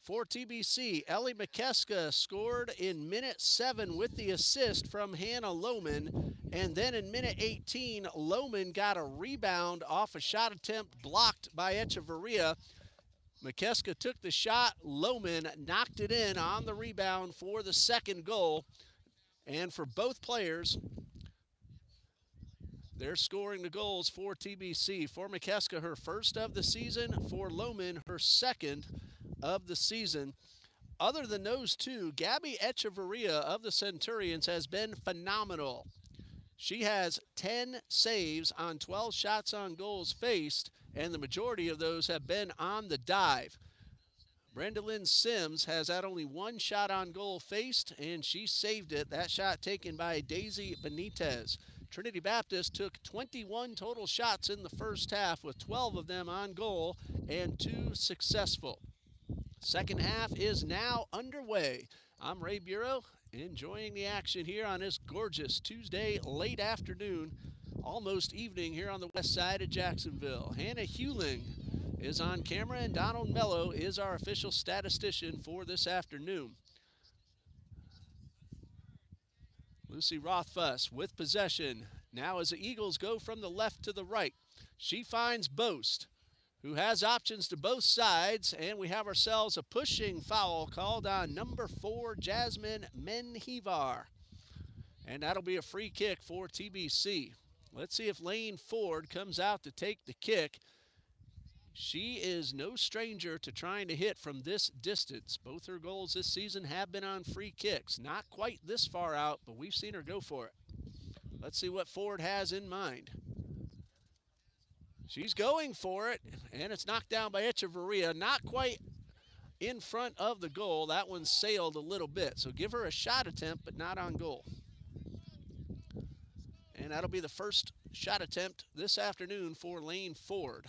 A: For TBC, Ellie McKeska scored in minute 7 with the assist from Hannah Lohman. And then in minute 18, Lohman got a rebound off a shot attempt blocked by Echeverria. McKeska took the shot. Lohman knocked it in on the rebound for the second goal. And for both players, they're scoring the goals for TBC. For McKeska, her first of the season. For Lohman, her second of the season. Other than those two, Gabby Echeverria of the Centurions has been phenomenal. She has 10 saves on 12 shots on goals faced, and the majority of those have been on the dive. Brenda Lynn Sims has had only one shot on goal faced, and she saved it. That shot taken by Daisy Benitez. Trinity Baptist took 21 total shots in the first half, with 12 of them on goal and 2 successful. Second half is now underway. I'm Ray Bureau, enjoying the action here on this gorgeous Tuesday late afternoon, almost evening here on the west side of Jacksonville. Hannah Hewling is on camera, and Donald Mello is our official statistician for this afternoon. Lucy Rothfuss with possession. Now as the Eagles go from the left to the right, she finds Boast, who has options to both sides, and we have ourselves a pushing foul called on number 4, Jasmine Menjivar. And that'll be a free kick for TBC. Let's see if Lane Ford comes out to take the kick. She is no stranger to trying to hit from this distance. Both her goals this season have been on free kicks. Not quite this far out, but we've seen her go for it. Let's see what Ford has in mind. She's going for it, and it's knocked down by Echeverria. Not quite in front of the goal. That one sailed a little bit. So give her a shot attempt, but not on goal. And that'll be the first shot attempt this afternoon for Lane Ford.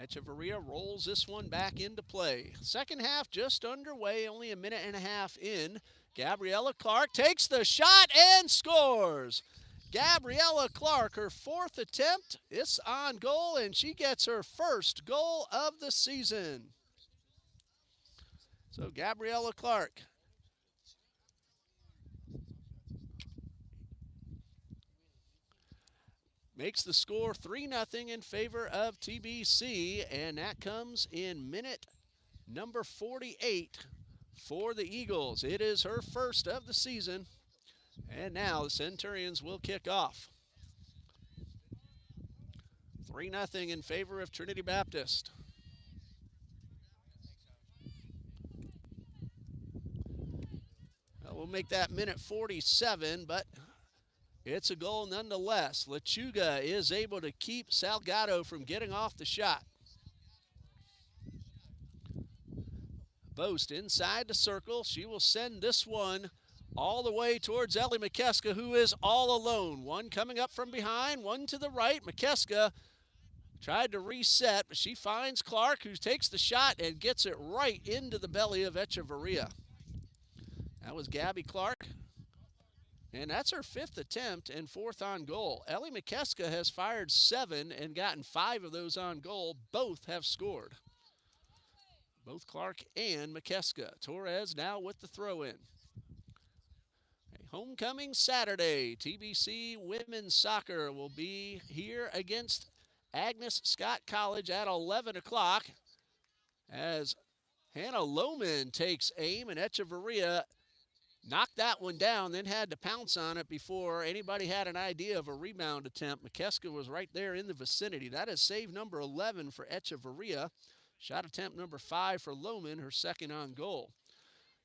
A: Echeverria rolls this one back into play. Second half just underway, only a minute and a half in. Gabriella Clark takes the shot and scores. Gabriella Clark, her 4th attempt, it's on goal, and she gets her first goal of the season. So Gabriella Clark makes the score 3-0 in favor of TBC, and that comes in minute number 48 for the Eagles. It is her first of the season. And now the Centurions will kick off. 3-0 in favor of Trinity Baptist. Well, we'll make that minute 47, but it's a goal nonetheless. Lechuga is able to keep Salgado from getting off the shot. Boast inside the circle. She will send this one all the way towards Ellie McKeska, who is all alone. One coming up from behind, one to the right. McKeska tried to reset, but she finds Clark, who takes the shot and gets it right into the belly of Echeverria. That was Gabby Clark, and that's her 5th attempt and 4th on goal. Ellie McKeska has fired 7 and gotten 5 of those on goal. Both have scored. Both Clark and McKeska. Torres now with the throw-in. Homecoming Saturday. TBC Women's Soccer will be here against Agnes Scott College at 11 o'clock as Hannah Lohman takes aim, and Echeverria knocked that one down, then had to pounce on it before anybody had an idea of a rebound attempt. McKeska was right there in the vicinity. That is save number 11 for Echeverria. Shot attempt number 5 for Lohman, her 2nd on goal.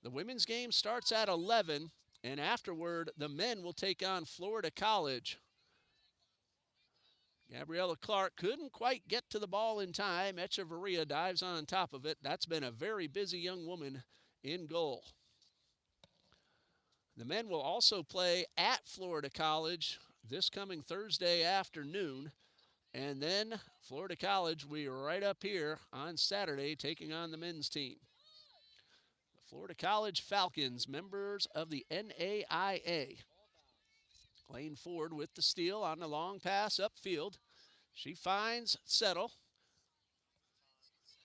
A: The women's game starts at 11. And afterward, the men will take on Florida College. Gabriella Clark couldn't quite get to the ball in time. Echeverria dives on top of it. That's been a very busy young woman in goal. The men will also play at Florida College this coming Thursday afternoon. And then Florida College, we are right up here on Saturday taking on the men's team. The Florida College Falcons, members of the NAIA. Lane Ford with the steal on the long pass upfield. She finds Settle.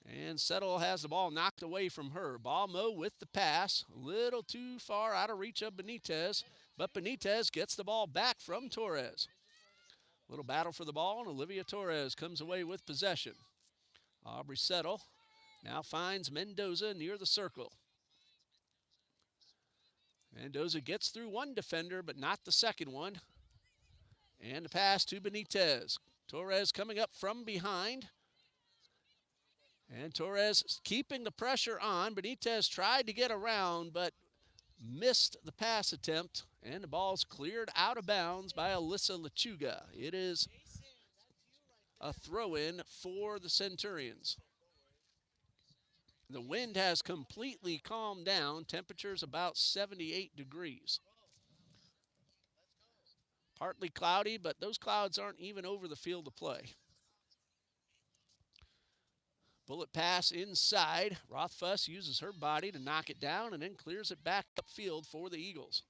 A: And Settle has the ball knocked away from her. Balmo with the pass. A little too far out of reach of Benitez. But Benitez gets the ball back from Torres. Little battle for the ball, and Olivia Torres comes away with possession. Aubrey Settle now finds Mendoza near the circle. Mendoza gets through one defender, but not the second one. And the pass to Benitez. Torres coming up from behind. And Torres keeping the pressure on. Benitez tried to get around, but missed the pass attempt. And the ball's cleared out of bounds by Alyssa Lechuga. It is a throw-in for the Centurions. The wind has completely calmed down. Temperature's about 78 degrees. Partly cloudy, but those clouds aren't even over the field of play. Bullet pass inside. Rothfuss uses her body to knock it down and then clears it back upfield for the Eagles.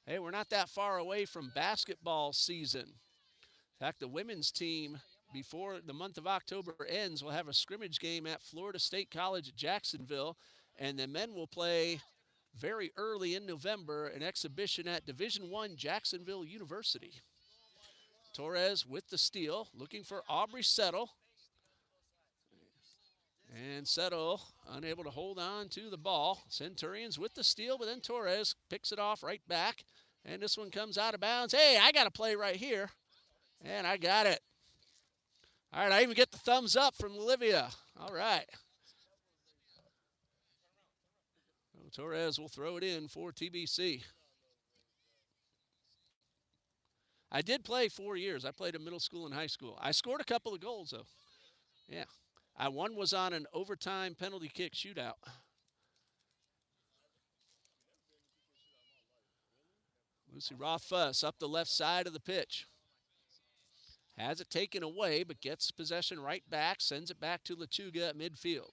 A: Hey, we're not that far away from basketball season. In fact, the women's team, before the month of October ends, will have a scrimmage game at Florida State College at Jacksonville, and the men will play very early in November an exhibition at Division I Jacksonville University. Torres with the steal, looking for Aubrey Settle. And Settle unable to hold on to the ball. Centurions with the steal, but then Torres picks it off right back. And this one comes out of bounds. Hey, I got a play right here. And I got it. All right, I even get the thumbs up from Olivia. All right. So Torres will throw it in for TBC. I did play 4 years. I played in middle school and high school. I scored a couple of goals, though. Yeah. One was on an overtime penalty kick shootout. Lucy Rothfuss up the left side of the pitch. Has it taken away, but gets possession right back, sends it back to Lechuga at midfield.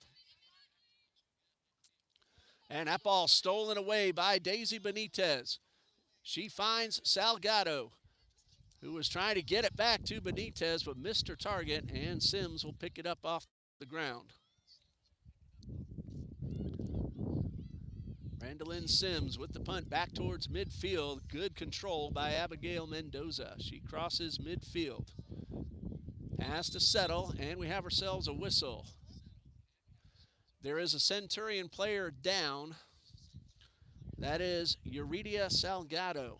A: And that ball stolen away by Daisy Benitez. She finds Salgado, who was trying to get it back to Benitez, but missed her target, and Sims will pick it up off the ground. Randolyn Sims with the punt back towards midfield. Good control by Abigail Mendoza. She crosses midfield. Pass to Settle, and we have ourselves a whistle. There is a Centurion player down. That is Euridia Salgado.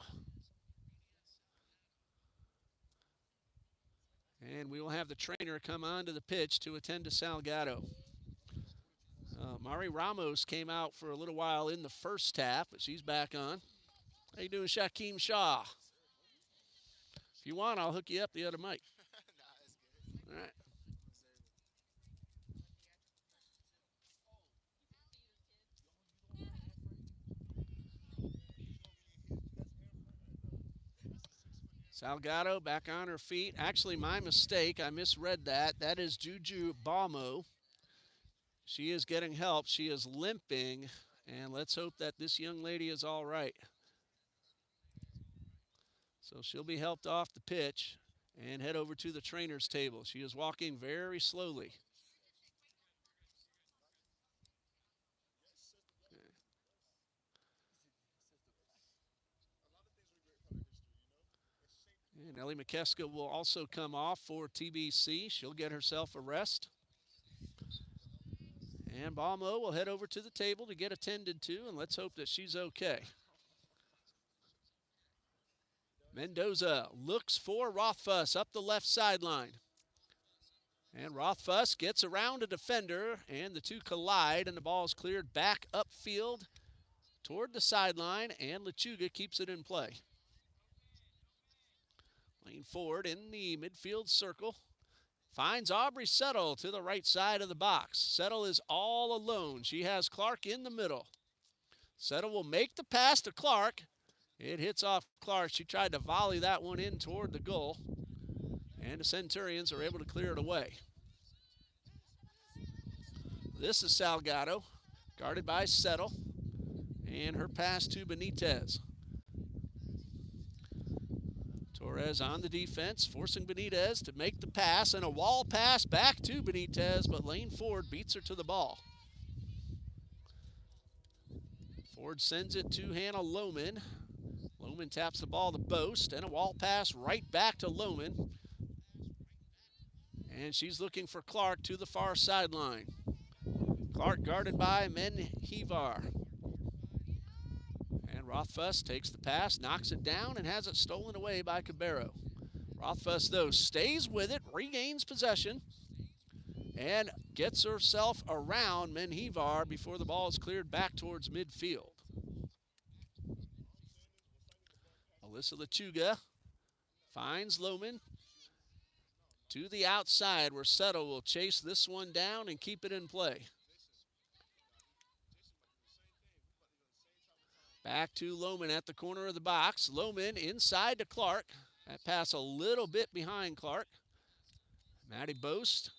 A: And we will have the trainer come onto the pitch to attend to Salgado. Mari Ramos came out for a little while in the first half, but she's back on. How you doing, Shaquem Shaw? If you want, I'll hook you up the other mic. All right. Salgado back on her feet. Actually, my mistake. I misread that. That is Juju Balmo. She is getting help. She is limping, and let's hope that this young lady is all right. So she'll be helped off the pitch and head over to the trainer's table. She is walking very slowly. And Ellie McKeska will also come off for TBC. She'll get herself a rest. And Balmo will head over to the table to get attended to, and let's hope that she's okay. Mendoza looks for Rothfuss up the left sideline. And Rothfuss gets around a defender, and the two collide, and the ball is cleared back upfield toward the sideline, and Lechuga keeps it in play. Lane Ford in the midfield circle. Finds Aubrey Settle to the right side of the box. Settle is all alone. She has Clark in the middle. Settle will make the pass to Clark. It hits off Clark. She tried to volley that one in toward the goal. And the Centurions are able to clear it away. This is Salgado, guarded by Settle, and her pass to Benitez. Torres on the defense, forcing Benitez to make the pass, and a wall pass back to Benitez, but Lane Ford beats her to the ball. Ford sends it to Hannah Lohman. Lohman taps the ball to Boast, and a wall pass right back to Lohman. And she's looking for Clark to the far sideline. Clark guarded by Menjivar. And Rothfuss takes the pass, knocks it down, and has it stolen away by Cabero. Rothfuss, though, stays with it, regains possession, and gets herself around Menjivar before the ball is cleared back towards midfield. Alyssa Lechuga finds Lohman to the outside, where Settle will chase this one down and keep it in play. Back to Lohman at the corner of the box. Lohman inside to Clark. That pass a little bit behind Clark. Maddie Boast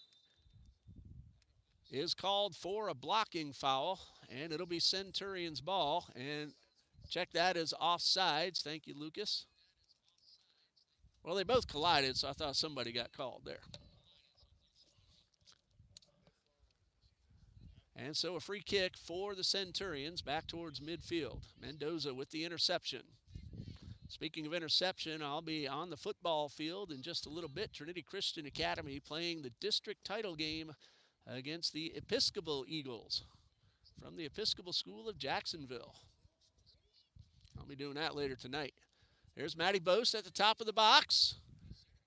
A: is called for a blocking foul, and it'll be Centurion's ball. And check that as offsides. Thank you, Lucas. Well, they both collided, so I thought somebody got called there. And so a free kick for the Centurions back towards midfield. Mendoza with the interception. Speaking of interception, I'll be on the football field in just a little bit. Trinity Christian Academy playing the district title game against the Episcopal Eagles from the Episcopal School of Jacksonville. I'll be doing that later tonight. There's Maddie Boast at the top of the box.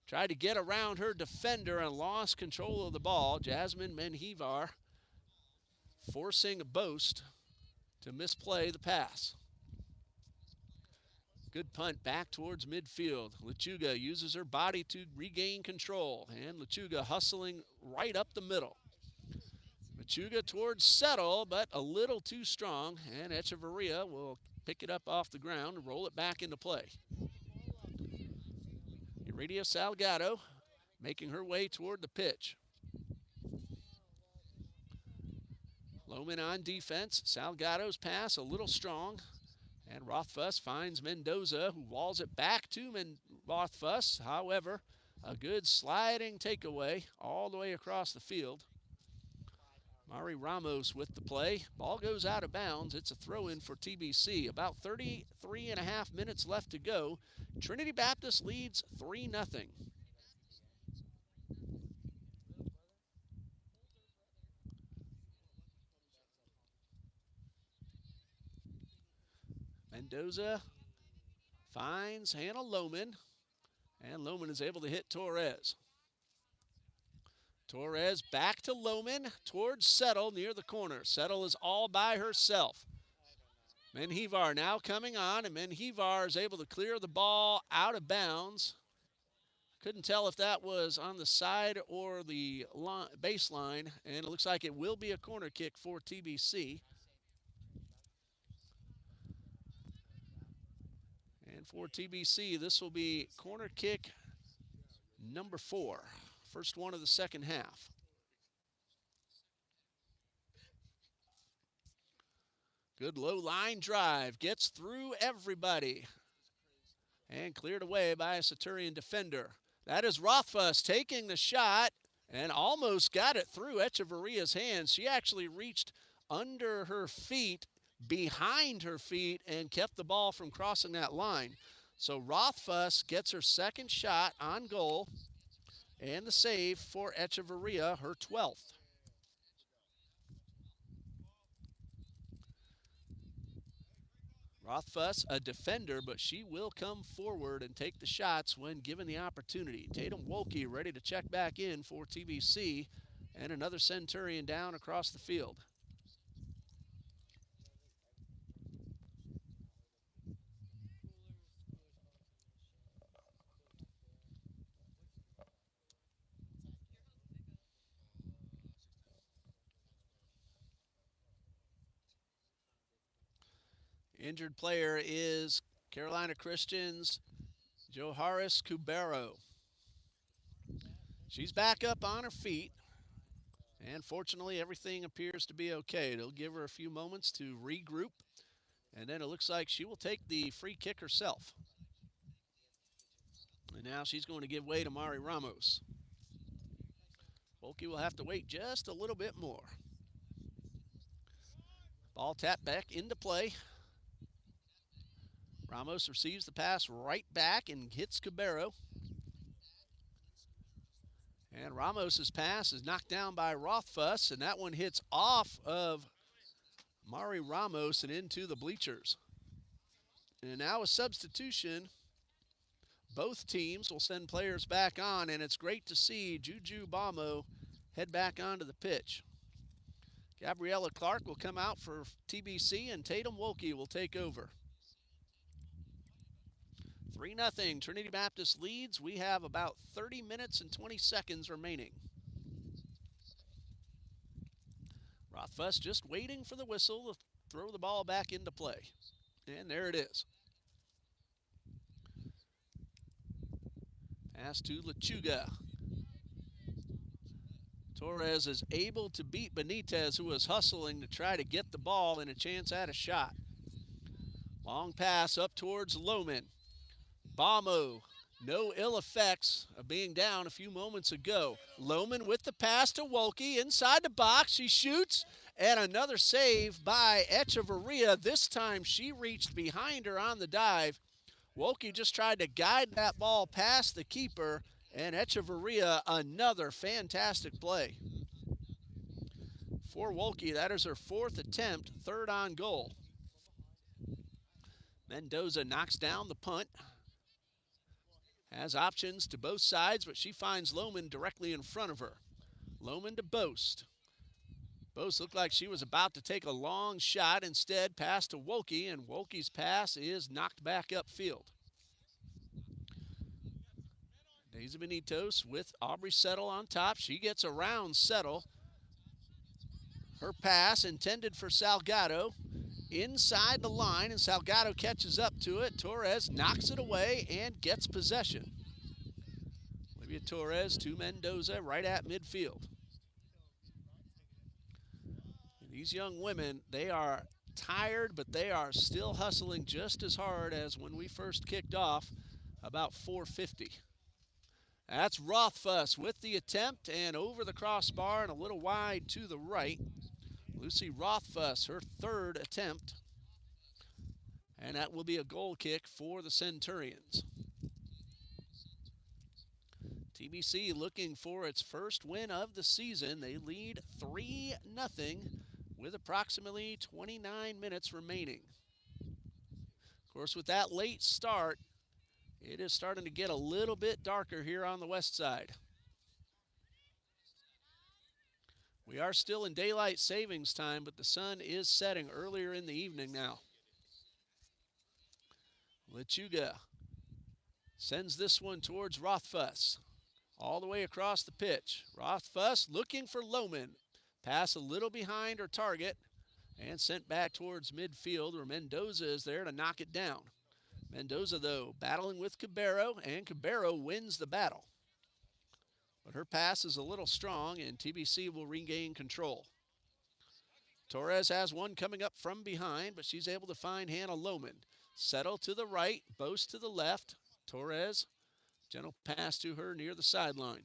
A: Tried to get around her defender and lost control of the ball. Jasmine Menjivar forcing Boast to misplay the pass. Good punt back towards midfield. Lechuga uses her body to regain control, and Lechuga hustling right up the middle. Lechuga towards Settle, but a little too strong, and Echeverria will pick it up off the ground and roll it back into play. Iridia Salgado making her way toward the pitch. Lohman on defense. Salgado's pass a little strong. And Rothfuss finds Mendoza, who walls it back to Rothfuss. However, a good sliding takeaway all the way across the field. Mari Ramos with the play. Ball goes out of bounds. It's a throw-in for TBC. About 33 and a half minutes left to go. Trinity Baptist leads 3-0. Mendoza finds Hannah Lohman, and Lohman is able to hit Torres. Torres back to Lohman towards Settle near the corner. Settle is all by herself. Menjivar now coming on, and Menjivar is able to clear the ball out of bounds. Couldn't tell if that was on the side or the baseline, and it looks like it will be a corner kick for TBC. And for TBC, this will be corner kick number 4. First one of the second half. Good low line drive. Gets through everybody. And cleared away by a Centurion defender. That is Rothfuss taking the shot and almost got it through Echeverria's hands. She actually reached under her feet, behind her feet, and kept the ball from crossing that line. So Rothfuss gets her second shot on goal, and the save for Echeverria, her 12th. Rothfuss, a defender, but she will come forward and take the shots when given the opportunity. Tatum Wolke ready to check back in for TBC, and another Centurion down across the field. Injured player is Carolina Christian's Joharis Cubero. She's back up on her feet. And fortunately, everything appears to be okay. It'll give her a few moments to regroup. And then it looks like she will take the free kick herself. And now she's going to give way to Mari Ramos. Volke will have to wait just a little bit more. Ball tapped back into play. Ramos receives the pass right back and hits Cabero. And Ramos's pass is knocked down by Rothfuss, and that one hits off of Mari Ramos and into the bleachers. And now a substitution. Both teams will send players back on, and it's great to see Juju Bamo head back onto the pitch. Gabriella Clark will come out for TBC, and Tatum Wolke will take over. 3-0, Trinity Baptist leads. We have about 30 minutes and 20 seconds remaining. Rothfuss just waiting for the whistle to throw the ball back into play. And there it is. Pass to Lechuga. Torres is able to beat Benitez, who was hustling to try to get the ball and a chance at a shot. Long pass up towards Lohman. Bamo, no ill effects of being down a few moments ago. Lohman with the pass to Wolke inside the box. She shoots, and another save by Echeverria. This time she reached behind her on the dive. Wolke just tried to guide that ball past the keeper, and Echeverria, another fantastic play. For Wolke, that is her 4th attempt, 3rd on goal. Mendoza knocks down the punt. Has options to both sides, but she finds Lohman directly in front of her. Lohman to Boast. Boast looked like she was about to take a long shot. Instead, pass to Wolke, and Wolke's pass is knocked back upfield. Daisy Benitez with Aubrey Settle on top. She gets around Settle. Her pass intended for Salgado. Inside the line, and Salgado catches up to it. Torres knocks it away and gets possession. Olivia Torres to Mendoza right at midfield. And these young women, they are tired, but they are still hustling just as hard as when we first kicked off about 4:50. That's Rothfuss with the attempt and over the crossbar and a little wide to the right. Lucy Rothfuss, her 3rd attempt. And that will be a goal kick for the Centurions. TBC looking for its first win of the season. They lead 3-0 with approximately 29 minutes remaining. Of course, with that late start, it is starting to get a little bit darker here on the west side. We are still in daylight savings time, but the sun is setting earlier in the evening now. Lechuga sends this one towards Rothfuss. All the way across the pitch. Rothfuss looking for Lohman. Pass a little behind her target and sent back towards midfield where Mendoza is there to knock it down. Mendoza, though, battling with Cabero, and Cabero wins the battle. But her pass is a little strong, and TBC will regain control. Torres has one coming up from behind, but she's able to find Hannah Lohman. Settle to the right, Boast to the left. Torres, gentle pass to her near the sideline.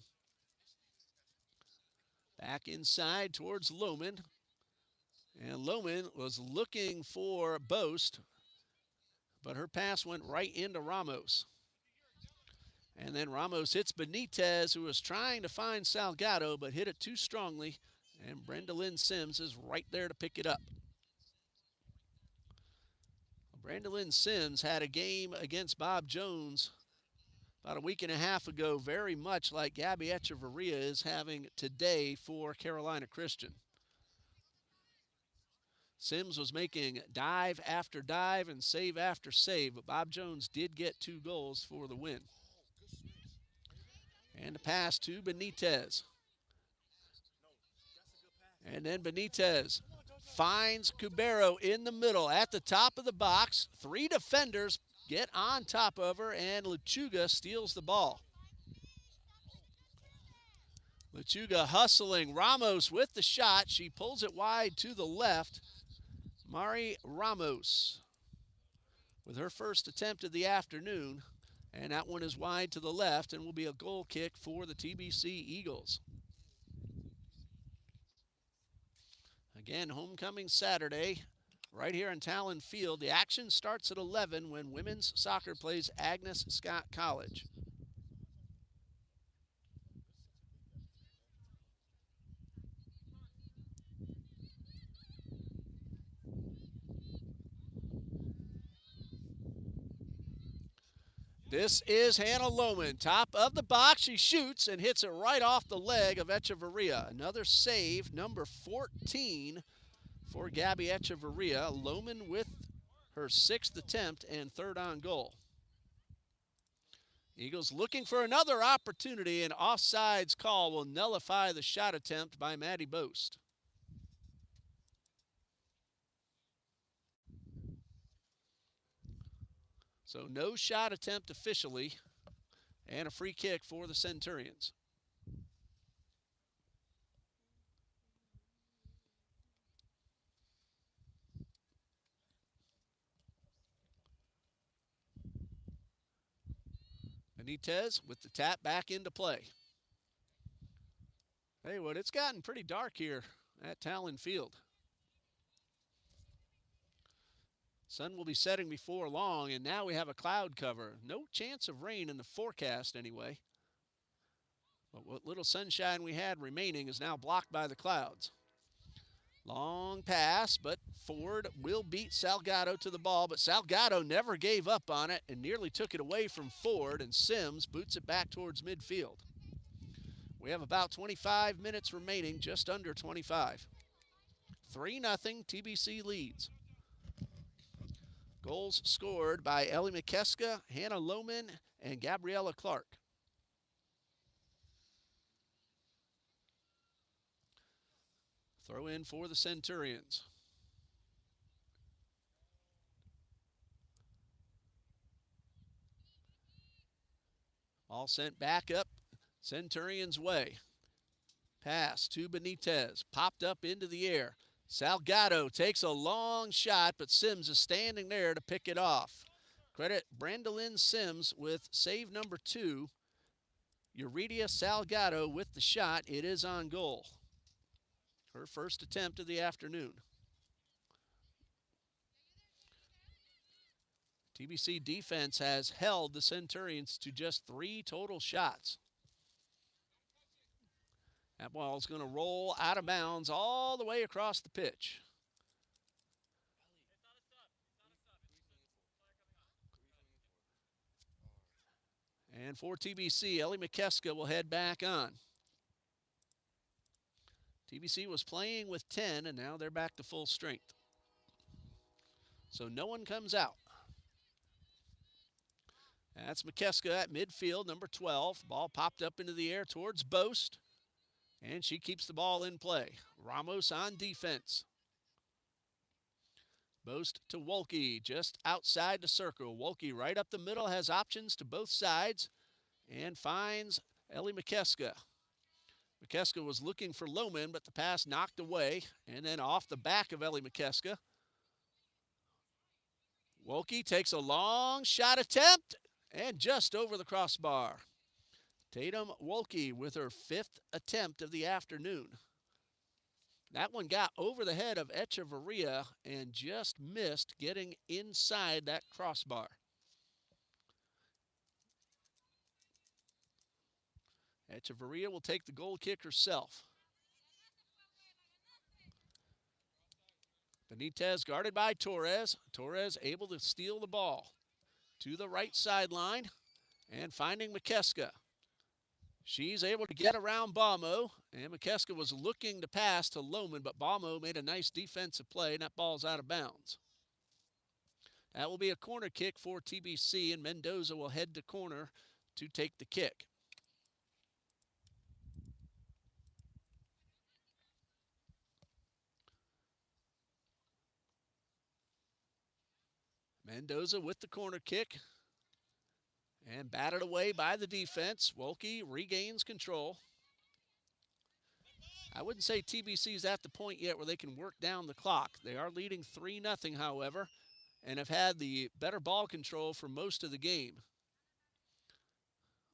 A: Back inside towards Lohman. And Lohman was looking for Boast, but her pass went right into Ramos. And then Ramos hits Benitez, who was trying to find Salgado, but hit it too strongly. And Brenda Lynn Sims is right there to pick it up. Brenda Lynn Sims had a game against Bob Jones about a week and a half ago, very much like Gabby Echeverria is having today for Carolina Christian. Sims was making dive after dive and save after save, but Bob Jones did get 2 goals for the win. And a pass to Benitez. And then Benitez finds Cabero in the middle at the top of the box. 3 defenders get on top of her, and Lechuga steals the ball. Lechuga hustling. Ramos with the shot. She pulls it wide to the left. Mari Ramos with her first attempt of the afternoon. And that one is wide to the left and will be a goal kick for the TBC Eagles. Again, homecoming Saturday right here in Talon Field. The action starts at 11 when women's soccer plays Agnes Scott College. This is Hannah Lohman, top of the box. She shoots and hits it right off the leg of Echeverria. Another save, number 14 for Gabby Echeverria. Lohman with her 6th attempt and 3rd on goal. Eagles looking for another opportunity. An offsides call will nullify the shot attempt by Maddie Boast. So no shot attempt officially, and a free kick for the Centurions. Benitez with the tap back into play. Hey, what, it's gotten pretty dark here at Talon Field. Sun will be setting before long, and now we have a cloud cover. No chance of rain in the forecast anyway. But what little sunshine we had remaining is now blocked by the clouds. Long pass, but Ford will beat Salgado to the ball, but Salgado never gave up on it and nearly took it away from Ford, and Sims boots it back towards midfield. We have about 25 minutes remaining, just under 25. 3-0, TBC leads. Goals scored by Ellie McKeska, Hannah Lohman, and Gabriella Clark. Throw in for the Centurions. All sent back up Centurions' way. Pass to Benitez, popped up into the air. Salgado takes a long shot, but Sims is standing there to pick it off. Credit Brandolyn Sims with save number 2. Euredia Salgado with the shot. It is on goal. Her first attempt of the afternoon. TBC defense has held the Centurions to just 3 total shots. That ball's going to roll out of bounds all the way across the pitch. And for TBC, Ellie McKeska will head back on. TBC was playing with 10, and now they're back to full strength. So no one comes out. That's McKeska at midfield, number 12. Ball popped up into the air towards Boast, and she keeps the ball in play. Ramos on defense. Boast to Wolke, just outside the circle. Wolke right up the middle, has options to both sides, and finds Ellie McKeska. McKeska was looking for Lohman, but the pass knocked away, and then off the back of Ellie McKeska. Wolke takes a long shot attempt, and just over the crossbar. Tatum Wolke with her 5th attempt of the afternoon. That one got over the head of Echeverria and just missed getting inside that crossbar. Echeverria will take the goal kick herself. Benitez guarded by Torres. Torres able to steal the ball to the right sideline and finding McKeska. She's able to get around Baumo, and McKeska was looking to pass to Lohman, but Baumo made a nice defensive play, and that ball's out of bounds. That will be a corner kick for TBC, and Mendoza will head to corner to take the kick. Mendoza with the corner kick. And batted away by the defense. Wolke regains control. I wouldn't say TBC's at the point yet where they can work down the clock. They are leading 3-0, however, and have had the better ball control for most of the game.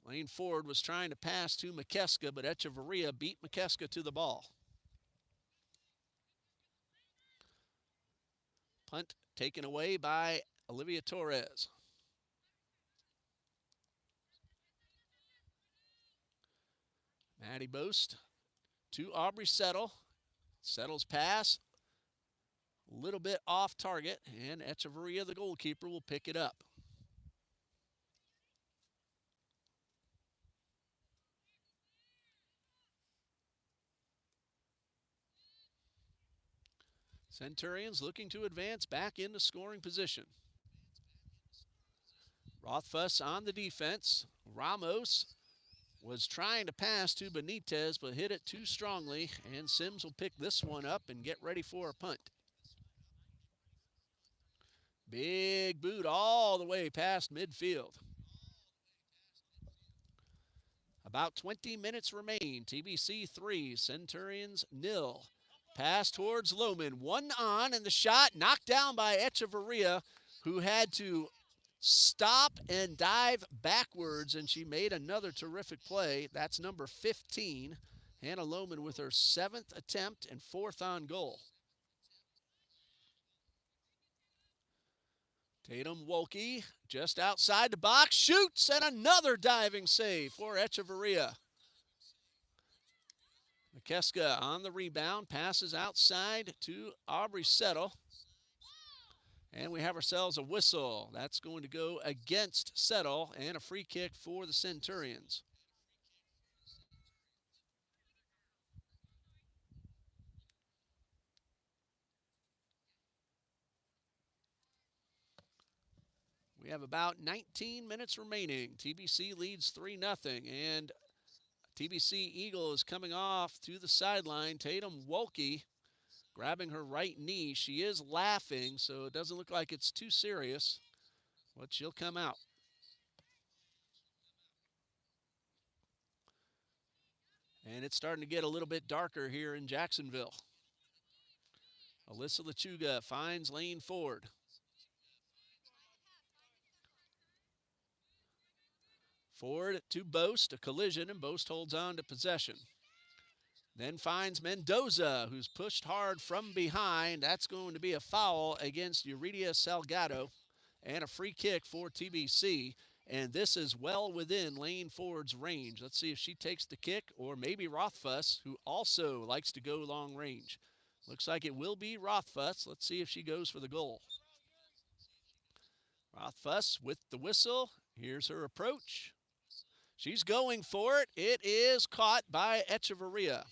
A: Lane Ford was trying to pass to McKeska, but Echeverria beat McKeska to the ball. Punt taken away by Olivia Torres. Maddie Boast to Aubrey Settle. Settle's pass, a little bit off target, and Echeverria, the goalkeeper, will pick it up. Centurions looking to advance back into scoring position. Rothfuss on the defense. Ramos was trying to pass to Benitez, but hit it too strongly, and Sims will pick this one up and get ready for a punt. Big boot all the way past midfield. About 20 minutes remain. TBC 3, Centurions 0. Pass towards Lohman. One on, and the shot knocked down by Echeverria, who had to stop and dive backwards, and she made another terrific play. That's number 15, Hannah Lohman, with her 7th attempt and 4th on goal. Tatum Wolke just outside the box, shoots, and another diving save for Echeverria. McKeska on the rebound, passes outside to Aubrey Settle. And we have ourselves a whistle. That's going to go against Settle, and a free kick for the Centurions. We have about 19 minutes remaining. TBC leads 3-0, and TBC Eagle is coming off to the sideline. Tatum Wolke grabbing her right knee. She is laughing, so it doesn't look like it's too serious, but she'll come out. And it's starting to get a little bit darker here in Jacksonville. Alyssa Lechuga finds Lane Ford. Ford to Boast, a collision, and Boast holds on to possession. Then finds Mendoza, who's pushed hard from behind. That's going to be a foul against Uridia Salgado, and a free kick for TBC. And this is well within Lane Ford's range. Let's see if she takes the kick, or maybe Rothfuss, who also likes to go long range. Looks like it will be Rothfuss. Let's see if she goes for the goal. Rothfuss with the whistle. Here's her approach. She's going for it. It is caught by Echeverria.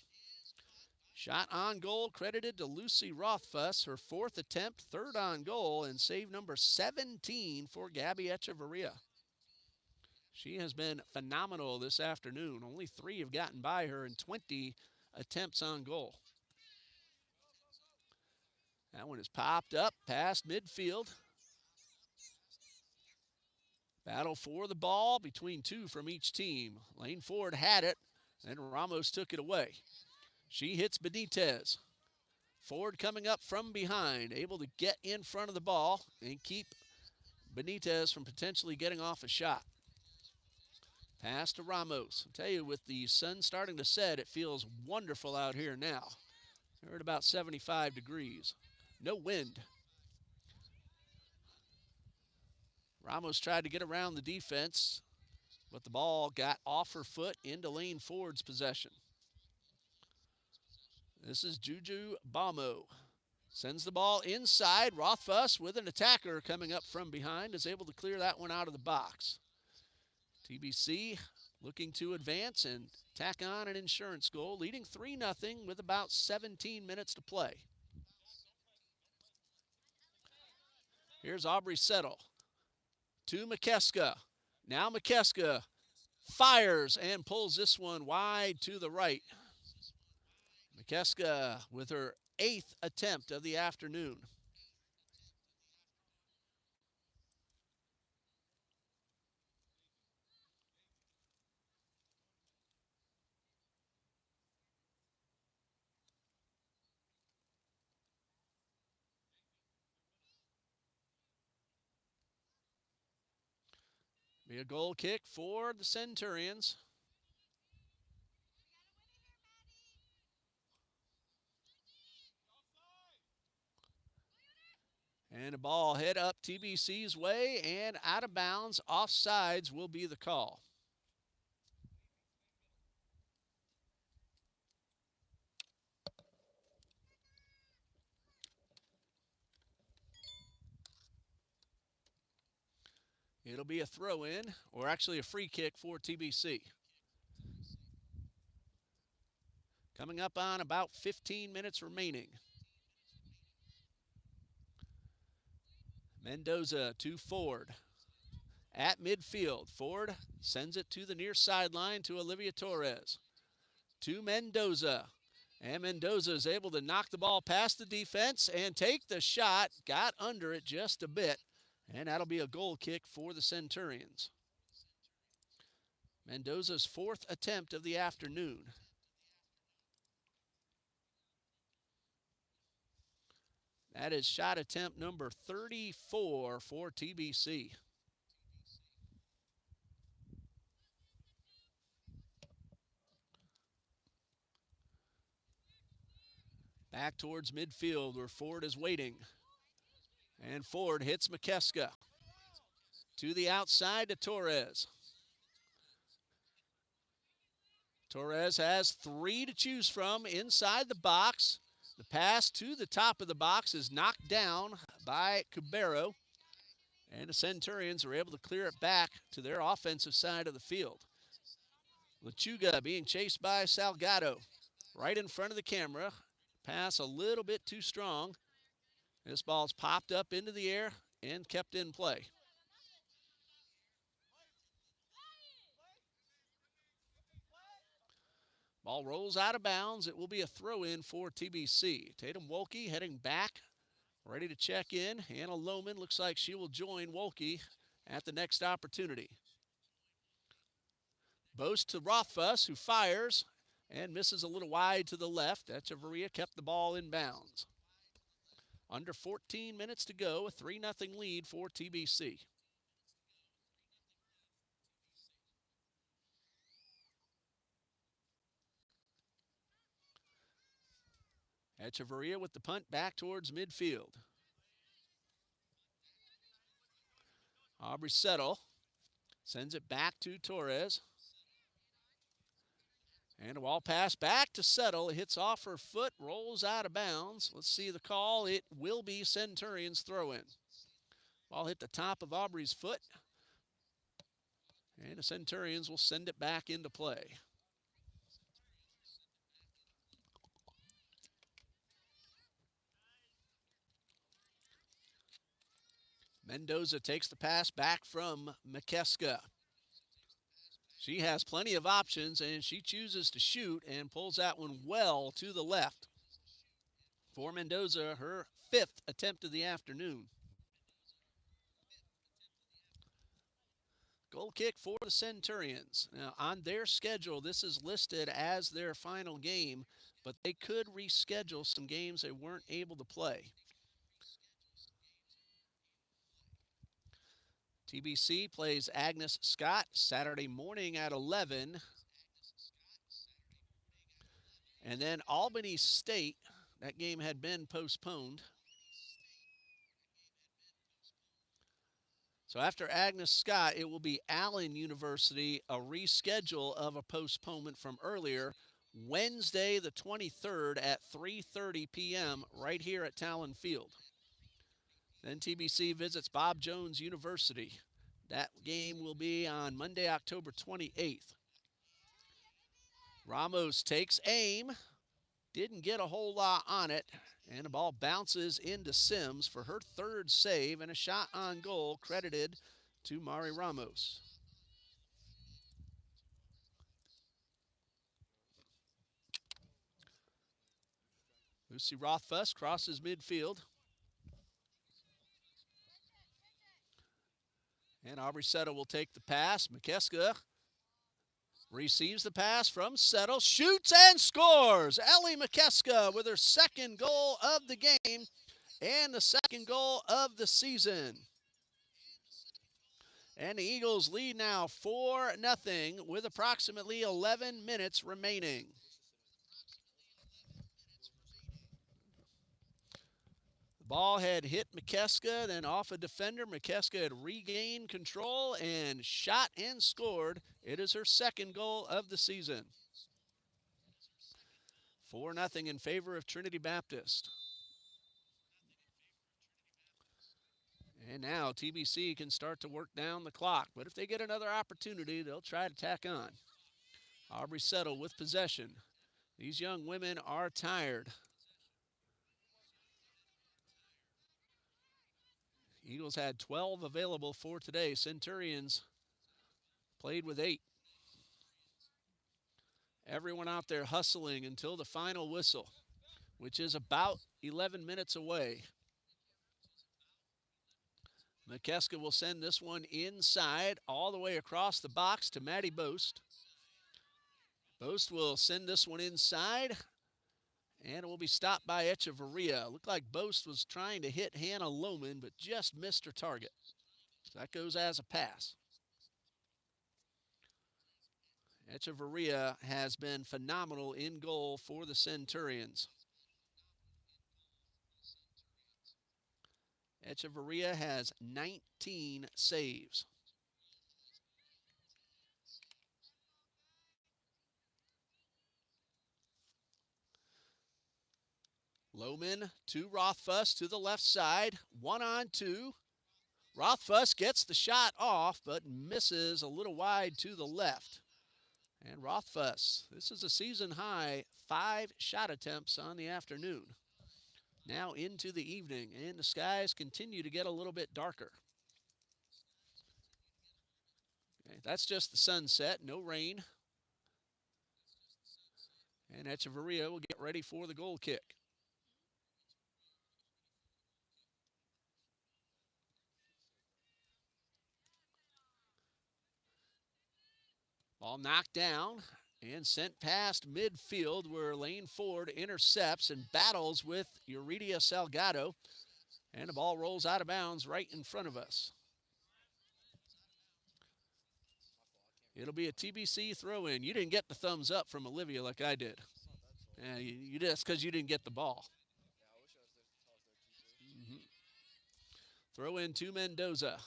A: Shot on goal credited to Lucy Rothfuss, her 4th attempt, 3rd on goal, and save number 17 for Gabby Echeverria. She has been phenomenal this afternoon. Only 3 have gotten by her in 20 attempts on goal. That one is popped up past midfield. Battle for the ball between 2 from each team. Lane Ford had it, and Ramos took it away. She hits Benitez. Ford coming up from behind, able to get in front of the ball and keep Benitez from potentially getting off a shot. Pass to Ramos. I'll tell you, with the sun starting to set, it feels wonderful out here now. We're at about 75 degrees. No wind. Ramos tried to get around the defense, but the ball got off her foot into Lane Ford's possession. This is Juju Bamo. Sends the ball inside. Rothfuss, with an attacker coming up from behind, is able to clear that one out of the box. TBC looking to advance and tack on an insurance goal, leading 3-0 with about 17 minutes to play. Here's Aubrey Settle to McKeska. Now McKeska fires and pulls this one wide to the right. McKeska with her 8th attempt of the afternoon. Be a goal kick for the Centurions. And the ball head up TBC's way and out of bounds. Offsides will be the call. It'll be a throw in, or actually a free kick for TBC. Coming up on about 15 minutes remaining. Mendoza to Ford. At midfield, Ford sends it to the near sideline to Olivia Torres. To Mendoza. And Mendoza is able to knock the ball past the defense and take the shot. Got under it just a bit. And that'll be a goal kick for the Centurions. Mendoza's fourth attempt of the afternoon. That is shot attempt number 34 for TBC. Back towards midfield where Ford is waiting. And Ford hits McKeska. To the outside to Torres. Torres has three to choose from inside the box. The pass to the top of the box is knocked down by Cabero. And the Centurions are able to clear it back to their offensive side of the field. Lechuga being chased by Salgado. Right in front of the camera. Pass a little bit too strong. This ball's popped up into the air and kept in play. Ball rolls out of bounds. It will be a throw-in for TBC. Tatum Wolke heading back, ready to check in. Hannah Lohman looks like she will join Wolke at the next opportunity. Boast to Rothfuss, who fires and misses a little wide to the left. Echeverria kept the ball in bounds. Under 14 minutes to go, a 3-0 lead for TBC. Echeverria with the punt back towards midfield. Aubrey Settle sends it back to Torres. And a ball pass back to Settle. It hits off her foot, rolls out of bounds. Let's see the call. It will be Centurions throw-in. Ball hit the top of Aubrey's foot. And the Centurions will send it back into play. Mendoza takes the pass back from McKeska. She has plenty of options, and she chooses to shoot and pulls that one well to the left. For Mendoza, her fifth attempt of the afternoon. Goal kick for the Centurions. Now, on their schedule, this is listed as their final game, but they could reschedule some games they weren't able to play. TBC plays Agnes Scott Saturday morning at 11. And then Albany State, that game had been postponed. So after Agnes Scott, it will be Allen University, a reschedule of a postponement from earlier, Wednesday the 23rd at 3:30 p.m. right here at Talon Field. Then TBC visits Bob Jones University. That game will be on Monday, October 28th. Ramos takes aim. Didn't get a whole lot on it. And the ball bounces into Sims for her third save and a shot on goal credited to Mari Ramos. Lucy Rothfuss crosses midfield. And Aubrey Settle will take the pass. McKeska receives the pass from Settle, shoots and scores. Ellie McKeska with her second goal of the game and the second goal of the season. And the Eagles lead now 4-0 with approximately 11 minutes remaining. The ball had hit McKeska, then off a defender. McKeska had regained control and shot and scored. It is her second goal of the season. 4-0 in favor of Trinity Baptist. And now TBC can start to work down the clock. But if they get another opportunity, they'll try to tack on. Aubrey Settle with possession. These young women are tired. Eagles had 12 available for today. Centurions played with 8. Everyone out there hustling until the final whistle, which is about 11 minutes away. McKeska will send this one inside all the way across the box to Maddie Boast. Boast will send this one inside, and it will be stopped by Echeverria. Looked like Boast was trying to hit Hannah Lohman, but just missed her target. So that goes as a pass. Echeverria has been phenomenal in goal for the Centurions. Echeverria has 19 saves. Lohman to Rothfuss to the left side. 1-on-2. Rothfuss gets the shot off, but misses a little wide to the left. And Rothfuss, this is a season high 5 shot attempts on the afternoon. Now into the evening, and the skies continue to get a little bit darker. Okay, that's just the sunset, no rain. And Echeverria will get ready for the goal kick. Ball knocked down and sent past midfield where Lane Ford intercepts and battles with Euridia Salgado. And the ball rolls out of bounds right in front of us. It'll be a TBC throw-in. You didn't get the thumbs up from Olivia like I did. Yeah, you just because you didn't get the ball. Throw in to Mendoza.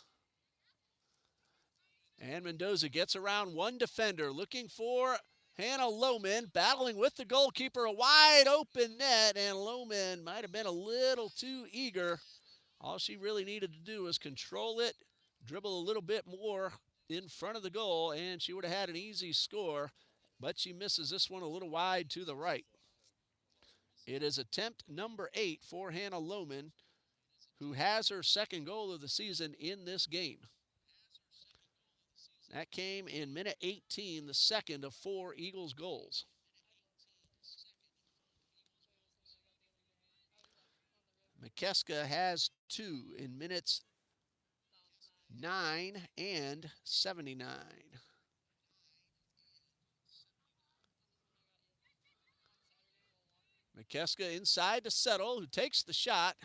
A: And Mendoza gets around one defender, looking for Hannah Lohman, battling with the goalkeeper, a wide open net, and Lohman might have been a little too eager. All she really needed to do was control it, dribble a little bit more in front of the goal, and she would have had an easy score, but she misses this one a little wide to the right. It is attempt number 8 for Hannah Lohman, who has her second goal of the season in this game. That came in minute 18, the second of 4 Eagles goals. McKeska has 2 in minutes 9 and 79. McKeska inside to Settle, who takes the shot,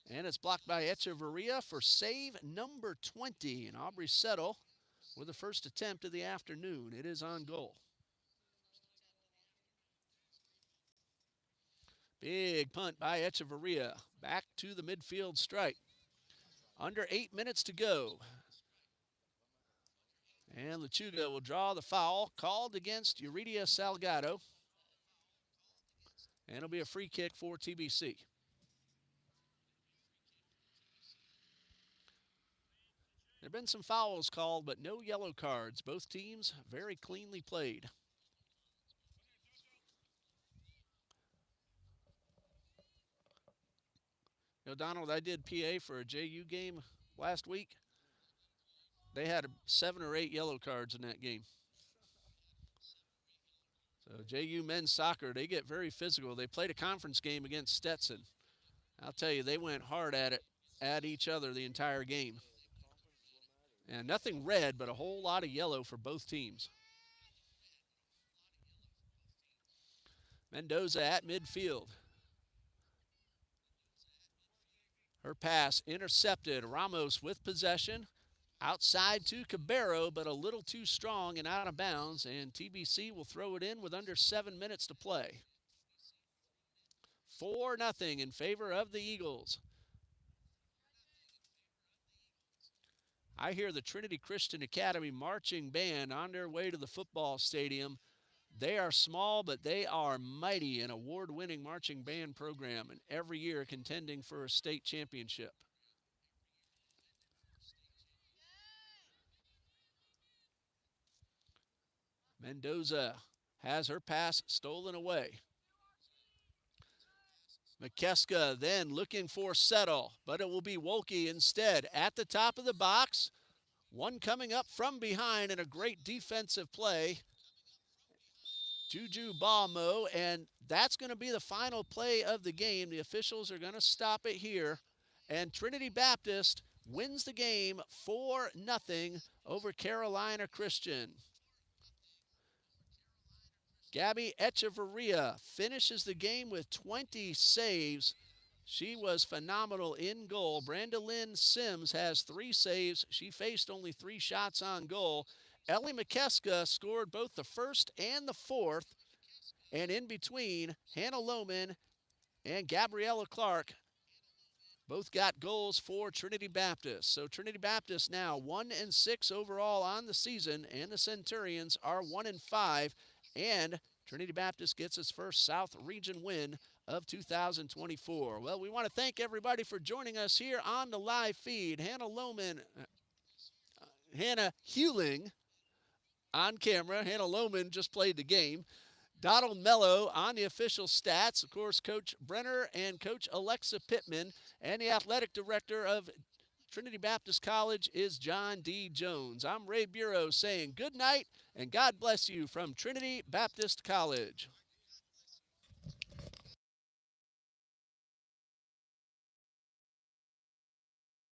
A: and it's blocked by Echeverria for save number 20. And Aubrey Settle with the first attempt of the afternoon. It is on goal. Big punt by Echeverria. Back to the midfield strike. Under 8 minutes to go. And Lechuga will draw the foul called against Euridia Salgado. And it'll be a free kick for TBC. There have been some fouls called, but no yellow cards. Both teams very cleanly played. You know, Donald, I did PA for a JU game last week. They had 7 or 8 yellow cards in that game. So JU men's soccer, they get very physical. They played a conference game against Stetson. I'll tell you, they went hard at it, at each other the entire game. And nothing red, but a whole lot of yellow for both teams. Mendoza at midfield. Her pass intercepted. Ramos with possession. Outside to Cabero, but a little too strong and out of bounds, and TBC will throw it in with under 7 minutes to play. 4-0 in favor of the Eagles. I hear the Trinity Christian Academy marching band on their way to the football stadium. They are small, but they are mighty, an award-winning marching band program, and every year contending for a state championship. Mendoza has her pass stolen away. McKeska then looking for Settle, but it will be Wolke instead at the top of the box. One coming up from behind in a great defensive play. Juju Balmo, and that's going to be the final play of the game. The officials are going to stop it here, and Trinity Baptist wins the game 4-0 over Carolina Christian. Gabby Echeverria finishes the game with 20 saves. She was phenomenal in goal. Brandalyn Sims has 3 saves. She faced only 3 shots on goal. Ellie McKeska scored both the first and the fourth. And in between, Hannah Lohman and Gabriella Clark both got goals for Trinity Baptist. So Trinity Baptist now 1-6 overall on the season, and the Centurions are 1-5. And Trinity Baptist gets its first South Region win of 2024. Well, we want to thank everybody for joining us here on the live feed. Hannah Lohman, Hannah Hewling on camera. Hannah Lohman just played the game. Donald Mello on the official stats. Of course, Coach Brenner and Coach Alexa Pittman. And the athletic director of Trinity Baptist College is John D. Jones. I'm Ray Bureau saying good night and God bless you from Trinity Baptist College.